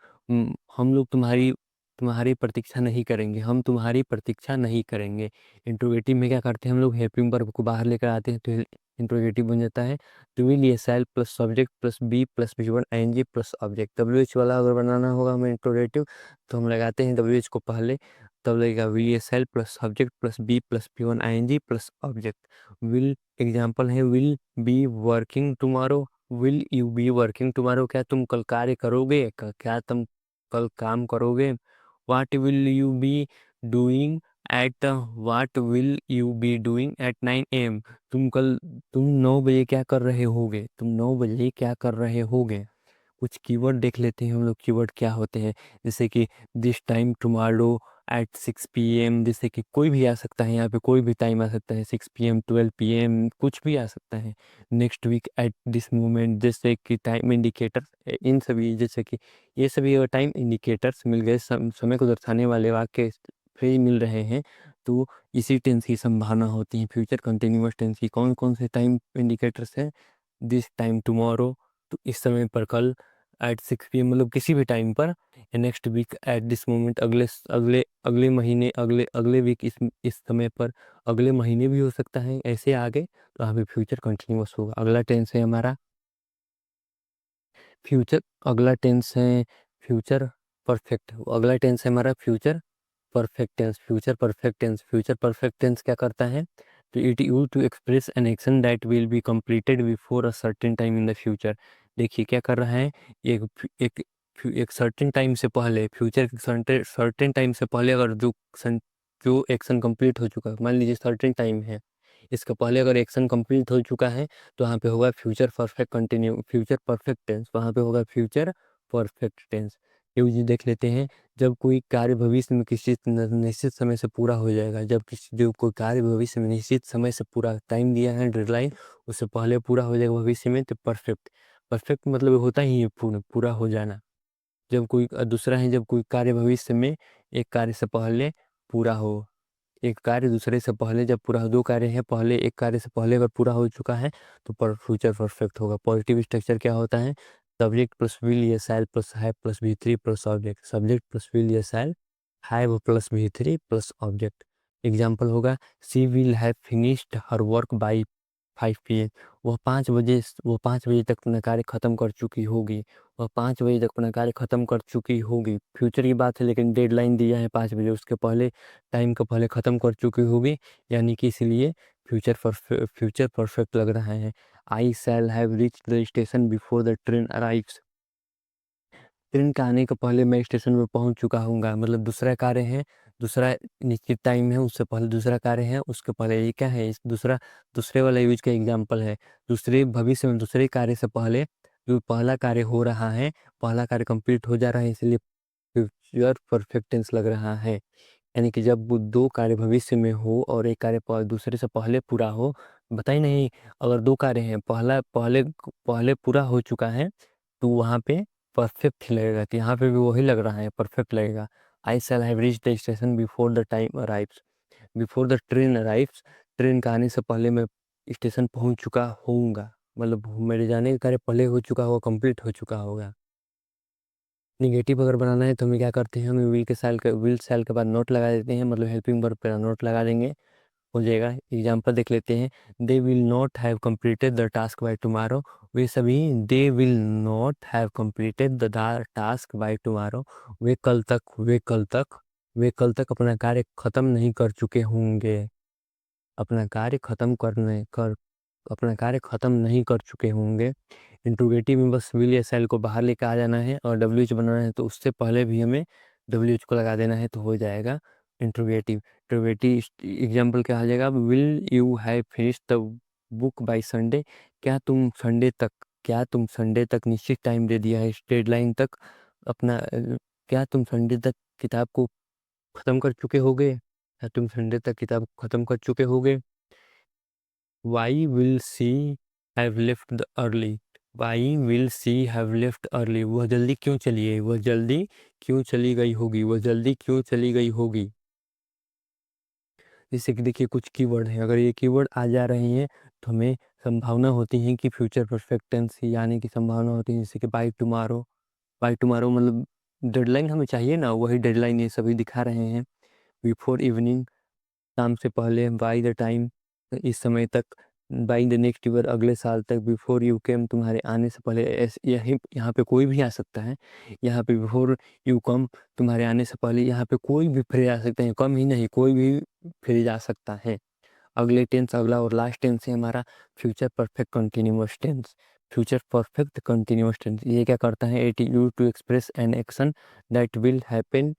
हम लोग तुम्हारी तुम्हारी प्रतीक्षा नहीं करेंगे, हम तुम्हारी प्रतीक्षा नहीं करेंगे। इंट्रोगेटिव में क्या करते हैं हम लोग, हेल्पिंग वर्ब को बाहर लेकर आते हैं, तो इंट्रोगेटिव बन जाता है, तो विल ये shall plus subject plus be plus V1 ING plus object. WH वाला अगर बनाना होगा हमें इंट्रोगेटिव, तो हम लगाते हैं WH को पहले, तब लगेगा विल ये shall plus subject plus be plus V1 ING plus object. Will example है, will be working tomorrow, will you be working tomorrow, क्या तुम कल कार्य करोगे, क्या तुम कल काम करोगे। What will you be doing at what will you be doing at 9 AM, तुम 9 बजे क्या कर रहे होगे, तुम 9 बजे क्या कर रहे होगे। कुछ कीवर्ड देख लेते हैं हम लोग, कीवर्ड क्या होते हैं, जैसे कि this time tomorrow at 6 PM, जैसे कि कोई भी आ सकता है, यहाँ पे कोई भी टाइम आ सकता है, 6 PM 12 PM कुछ भी आ सकता है। Next week at this moment, जैसे कि टाइम इंडिकेटर, इन सभी जैसे कि ये सभी अगर टाइम इंडिकेटर्स मिल गए, समय को दर्शाने वाले वाक्य फ्रेज मिल रहे हैं, तो इसी टेंस की संभावना होती है। फ्यूचर कंटिन्यूअस टेंस की कौन कौन से टाइम इंडिकेटर्स हैं, दिस टाइम टुमारो, तो इस समय पर कल, एट 6 PM मतलब किसी भी टाइम पर, next week at this moment अगले अगले अगले महीने, अगले अगले वीक इस समय पर, अगले महीने भी हो सकता है, ऐसे आगे, तो यहाँ पे फ्यूचर कंटिन्यूअस होगा। अगला टेंस है हमारा फ्यूचर, अगला टेंस है फ्यूचर परफेक्ट, अगला टेंस है हमारा future perfect tense. Future perfect tense, future perfect tense क्या करता है, तो it use to express an action that will be completed before a certain time in the future. देखिए क्या कर रहा है, एक एक एक सर्टेन टाइम से पहले, फ्यूचर सर्टेन टाइम से पहले अगर जो एक्शन कंप्लीट हो चुका है, मान लीजिए सर्टेन टाइम है, इसका पहले अगर एक्शन कंप्लीट हो चुका है, तो वहाँ पे होगा फ्यूचर परफेक्ट टेंस, वहाँ पे होगा फ्यूचर परफेक्ट टेंस। यूज देख लेते हैं। जब कोई कार्य भविष्य में किसी निश्चित समय से पूरा हो जाएगा, जब किसी जो कोई कार्य भविष्य में निश्चित समय से पूरा टाइम दिया है डेडलाइन, उससे पहले पूरा हो जाएगा भविष्य में, तो परफेक्ट। परफेक्ट मतलब होता ही है पूरा हो जाना। जब कोई दूसरा है, जब कोई कार्य भविष्य में एक कार्य से पहले पूरा हो, एक कार्य दूसरे से पहले जब पूरा हो, दो कार्य है, पहले एक कार्य से पहले अगर पूरा हो चुका है तो फ्यूचर परफेक्ट होगा। पॉजिटिव स्ट्रक्चर क्या होता है? सब्जेक्ट प्लस विल या shall plus have plus V three plus object. Subject plus will या shall, have plus V three plus object. Example होगा, she will have finished her work by 5 PM। वो 5 बजे तक अपना कार्य खत्म कर चुकी होगी। वह 5 बजे तक अपना कार्य खत्म कर चुकी होगी। फ्यूचर की बात है, लेकिन डेडलाइन दिया है 5 बजे, उसके पहले टाइम का पहले खत्म कर चुकी होगी, यानी कि इसलिए फ्यूचर परफेक्ट लग रहा है। I shall have reach the station before the train arrives. Train के आने के पहले मैं स्टेशन में पहुंच चुका हूँगा, मतलब दूसरा कार्य है, दूसरा निश्चित टाइम है, उससे पहले दूसरा कार्य है, उसके पहले ये क्या है, इस दूसरे वाला यूज का एग्जाम्पल है। दूसरे भविष्य में दूसरे कार्य से पहले जो पहला कार्य हो रहा है, पहला कार्य कंप्लीट हो जा रहा है, इसलिए फ्यूचर परफेक्ट टेंस लग रहा है। यानी कि जब वो दो कार्य भविष्य में हो और एक कार्य दूसरे से पहले पूरा हो, बताइए नहीं, अगर दो कार्य हैं, पहला पहले पहले पूरा हो चुका है, तो वहाँ पे परफेक्ट ही लगेगा। तो यहाँ पे भी वही लग रहा है, परफेक्ट लगेगा। I shall have reach the station before the time arrives, before the train arrives. Train का आने से पहले मैं स्टेशन पहुँच चुका होऊंगा, मतलब मेरे जाने का कार्य पहले हो चुका होगा, कंप्लीट हो चुका होगा। निगेटिव अगर बनाना है तो हमें क्या करते हैं, हम विल सेल के बाद नोट लगा देते हैं, मतलब हेल्पिंग वर्ब पे नोट लगा देंगे, हो जाएगा। एग्जाम्पल देख लेते हैं, they will not have completed the task by tomorrow. वे सभी, they will not have completed the task by tomorrow, वे कल तक अपना कार्य खत्म नहीं कर चुके होंगे। अपना कार्य खत्म करने कर अपना कार्य खत्म नहीं कर चुके होंगे। इंट्रोगेटिव में बस विल या शैल को बाहर लेकर आ जाना है, और डब्ल्यू एच बनाना है तो उससे पहले भी हमें डब्ल्यू एच को लगा देना है, तो हो जाएगा इंट्रोगेटिव। इंट्रोगेटिव एग्जाम्पल क्या हो जाएगा, will you have finish the book by Sunday. क्या तुम संडे तक निश्चित टाइम दे दिया है, इस डेडलाइन तक अपना क्या तुम संडे तक किताब को खत्म कर चुके होगे, क्या तुम संडे तक किताब खत्म कर चुके होगे। Why will she have left the early? Why will she have left early? वह जल्दी क्यों चली गई, वह जल्दी क्यों चली गई होगी, वह जल्दी क्यों चली गई होगी। जैसे कि देखिए कुछ कीवर्ड हैं, अगर ये कीवर्ड आ जा रहे हैं तो हमें संभावना होती है कि फ्यूचर परफेक्ट टेंस यानी कि संभावना होती है, जैसे कि बाय टुमारो मतलब डेडलाइन हमें चाहिए ना, वही डेडलाइन ये सभी दिखा रहे हैं। बिफोर इवनिंग, शाम से पहले, बाई द टाइम, इस समय तक, बाई द नेक्स्ट ईयर, अगले साल तक, बिफोर यू केम, तुम्हारे आने से पहले। यही यहाँ पे कोई भी आ सकता है, यहाँ पे बिफोर यू कम, तुम्हारे आने से पहले, यहाँ पे कोई भी फ्रेज आ सकते हैं, कम ही नहीं कोई भी फ्रेज आ सकता है। अगले टेंस, अगला और लास्ट टेंस है हमारा future perfect continuous tense. Future perfect continuous tense ये क्या करता है, it use to express an action that will happen,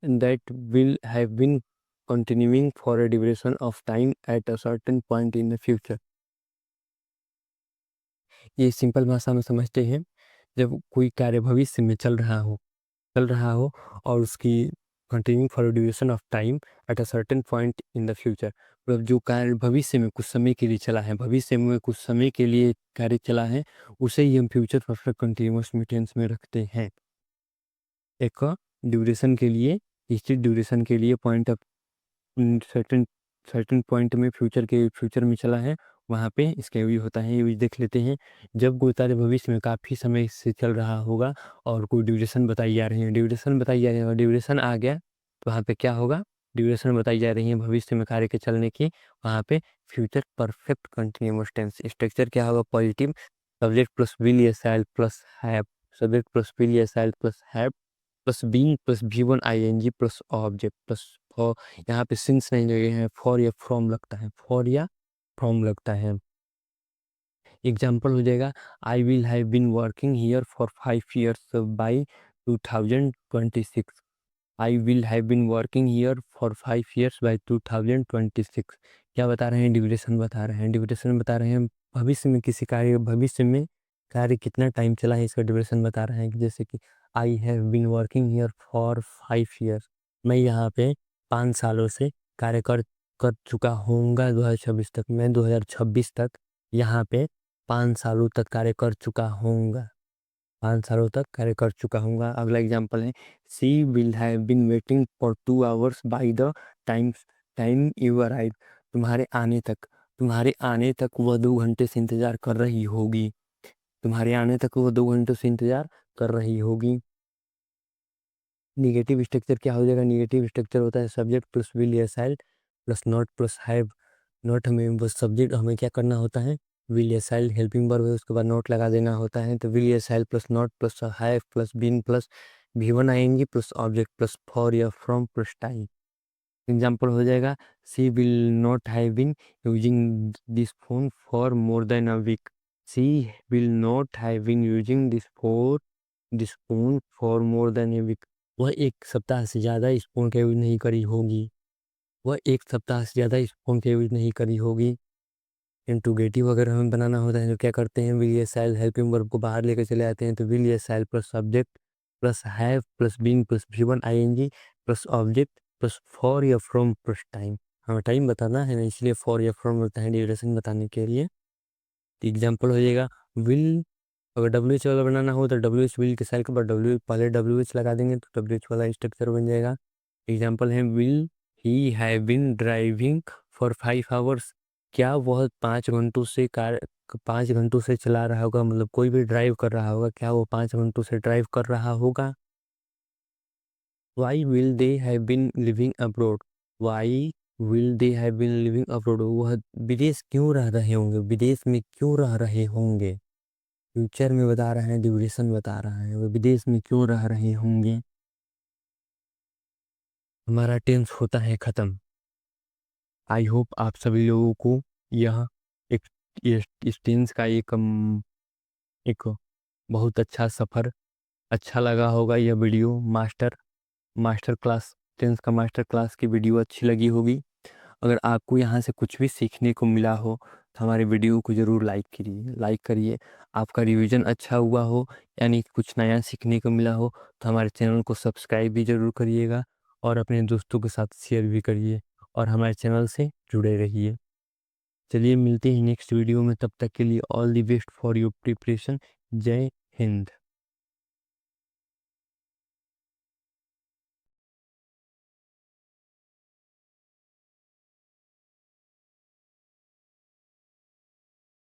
that will have been continuing for a duration of time at a certain point in the future। ये सिंपल भाषा में समझते हैं, जब कोई कार्य भविष्य में चल रहा हो और उसकी continue for duration of time at a certain point in the future, मतलब जो कार्य भविष्य में कुछ समय के लिए चला है, भविष्य में कुछ समय के लिए कार्य चला है, उसे ही हम फ्यूचर परफेक्ट कंटिन्यूअस टेंस में रखते हैं। एक ड्यूरेशन के लिए, निश्चित ड्यूरेशन के लिए, point of certain certain point में फ्यूचर में चला है, वहाँ पे इसका यूज होता है। यूज देख लेते हैं, जब कोई कार्य भविष्य में काफ़ी समय से चल रहा होगा और कोई ड्यूरेशन बताई जा रही है, और ड्यूरेशन आ गया तो वहाँ पे क्या होगा, ड्यूरेशन बताई जा रही है भविष्य में कार्य के चलने की, वहाँ पे future perfect continuous tense. Structure क्या होगा, पॉजिटिव, सब्जेक्ट प्लस विल या shall plus have, subject plus will या shall plus have plus being plus V1 ING plus object plus for. यहाँ पे सिंस नहीं लगे हैं, फॉर या फ्रॉम लगता है, फॉर या फ्रॉम लगता है। एग्जाम्पल हो जाएगा, I will have been working here for 5 years by 2026। I will have been working here for 5 years by 2026। क्या बता रहे हैं, ड्यूरेशन बता रहे हैं, भविष्य में किसी कार्य, भविष्य में कार्य कितना टाइम चला है, इसका ड्यूरेशन बता रहे हैं। जैसे कि I have been working here for 5 years। मैं यहाँ पे 5 सालों से कार्य कर चुका होऊंगा 2026 तक। मैं 2026 तक यहाँ पे 5 सालों तक कार्य कर चुका होऊंगा। 5 सालों तक कार्य कर चुका हूँगा। अगला एग्जाम्पल है, she will have been waiting for 2 hours by the time time you arrive. तुम्हारे आने तक वह 2 घंटे से इंतजार कर रही होगी। तुम्हारे आने तक वो 2 घंटों से इंतजार कर रही होगी। निगेटिव स्ट्रक्चर क्या हो जाएगा? निगेटिव स्ट्रक्चर होता है सब्जेक्ट प्लस विल या shall plus not plus have. Not हमें बस सब्जेक्ट हमें क्या करना होता है, विल या साइल्ड हेल्पिंग वर्ब है, उसके बाद नॉट लगा देना होता है। तो विल या shall plus not plus have plus been plus V1 I N G plus object plus for या फ्रॉम प्लस टाइम। एग्जाम्पल हो जाएगा, she will not have been using this phone for more than a week. She will not have been using this phone for more than a week. वह एक सप्ताह से ज़्यादा इस फोन का यूज नहीं करी होगी। वह एक सप्ताह से ज़्यादा इस फोन का यूज नहीं करी होगी। इंट्रोगेटिव अगर हमें बनाना होता है तो क्या करते हैं, विल या शैल हेल्पिंग वर्ब को बाहर लेकर चले आते हैं। तो विल या shall plus subject plus have plus been plus V1 ING plus object plus for या फ्रॉम प्लस टाइम। हमें टाइम बताना है ना, इसलिए फॉर या फ्रॉम होता है ड्यूरेशन बताने के लिए। एग्जाम्पल हो जाएगा, विल अगर WH वाला बनाना हो तो WH विल के साइड के बाद W पहले WH लगा देंगे तो WH वाला स्ट्रक्चर बन जाएगा। एग्जाम्पल है, will he have been driving for 5 hours। क्या वह 5 घंटों से चला रहा होगा, मतलब कोई भी ड्राइव कर रहा होगा, क्या वो 5 घंटों से ड्राइव कर रहा होगा। Why will they have been living abroad. Why will they have been living abroad. वह विदेश क्यों रह रहे होंगे, विदेश में क्यों रह रहे होंगे। फ्यूचर में बता रहे हैं, ड्यूरेशन बता रहा है, वो विदेश में क्यों रह रहे होंगे। हमारा टेंस होता है खत्म। आई होप आप सभी लोगों को यह एक इस टेंस का एक बहुत अच्छा सफ़र अच्छा लगा होगा। यह वीडियो मास्टर क्लास टेंस का मास्टर क्लास की वीडियो अच्छी लगी होगी। अगर आपको यहाँ से कुछ भी सीखने को मिला हो तो हमारे वीडियो को ज़रूर लाइक करिए। आपका रिवीजन अच्छा हुआ हो, यानी कुछ नया सीखने को मिला हो, तो हमारे चैनल को सब्सक्राइब भी ज़रूर करिएगा और अपने दोस्तों के साथ शेयर भी करिए और हमारे चैनल से जुड़े रहिए। चलिए मिलते हैं नेक्स्ट वीडियो में, तब तक के लिए all the best for your preparation. जय हिंद।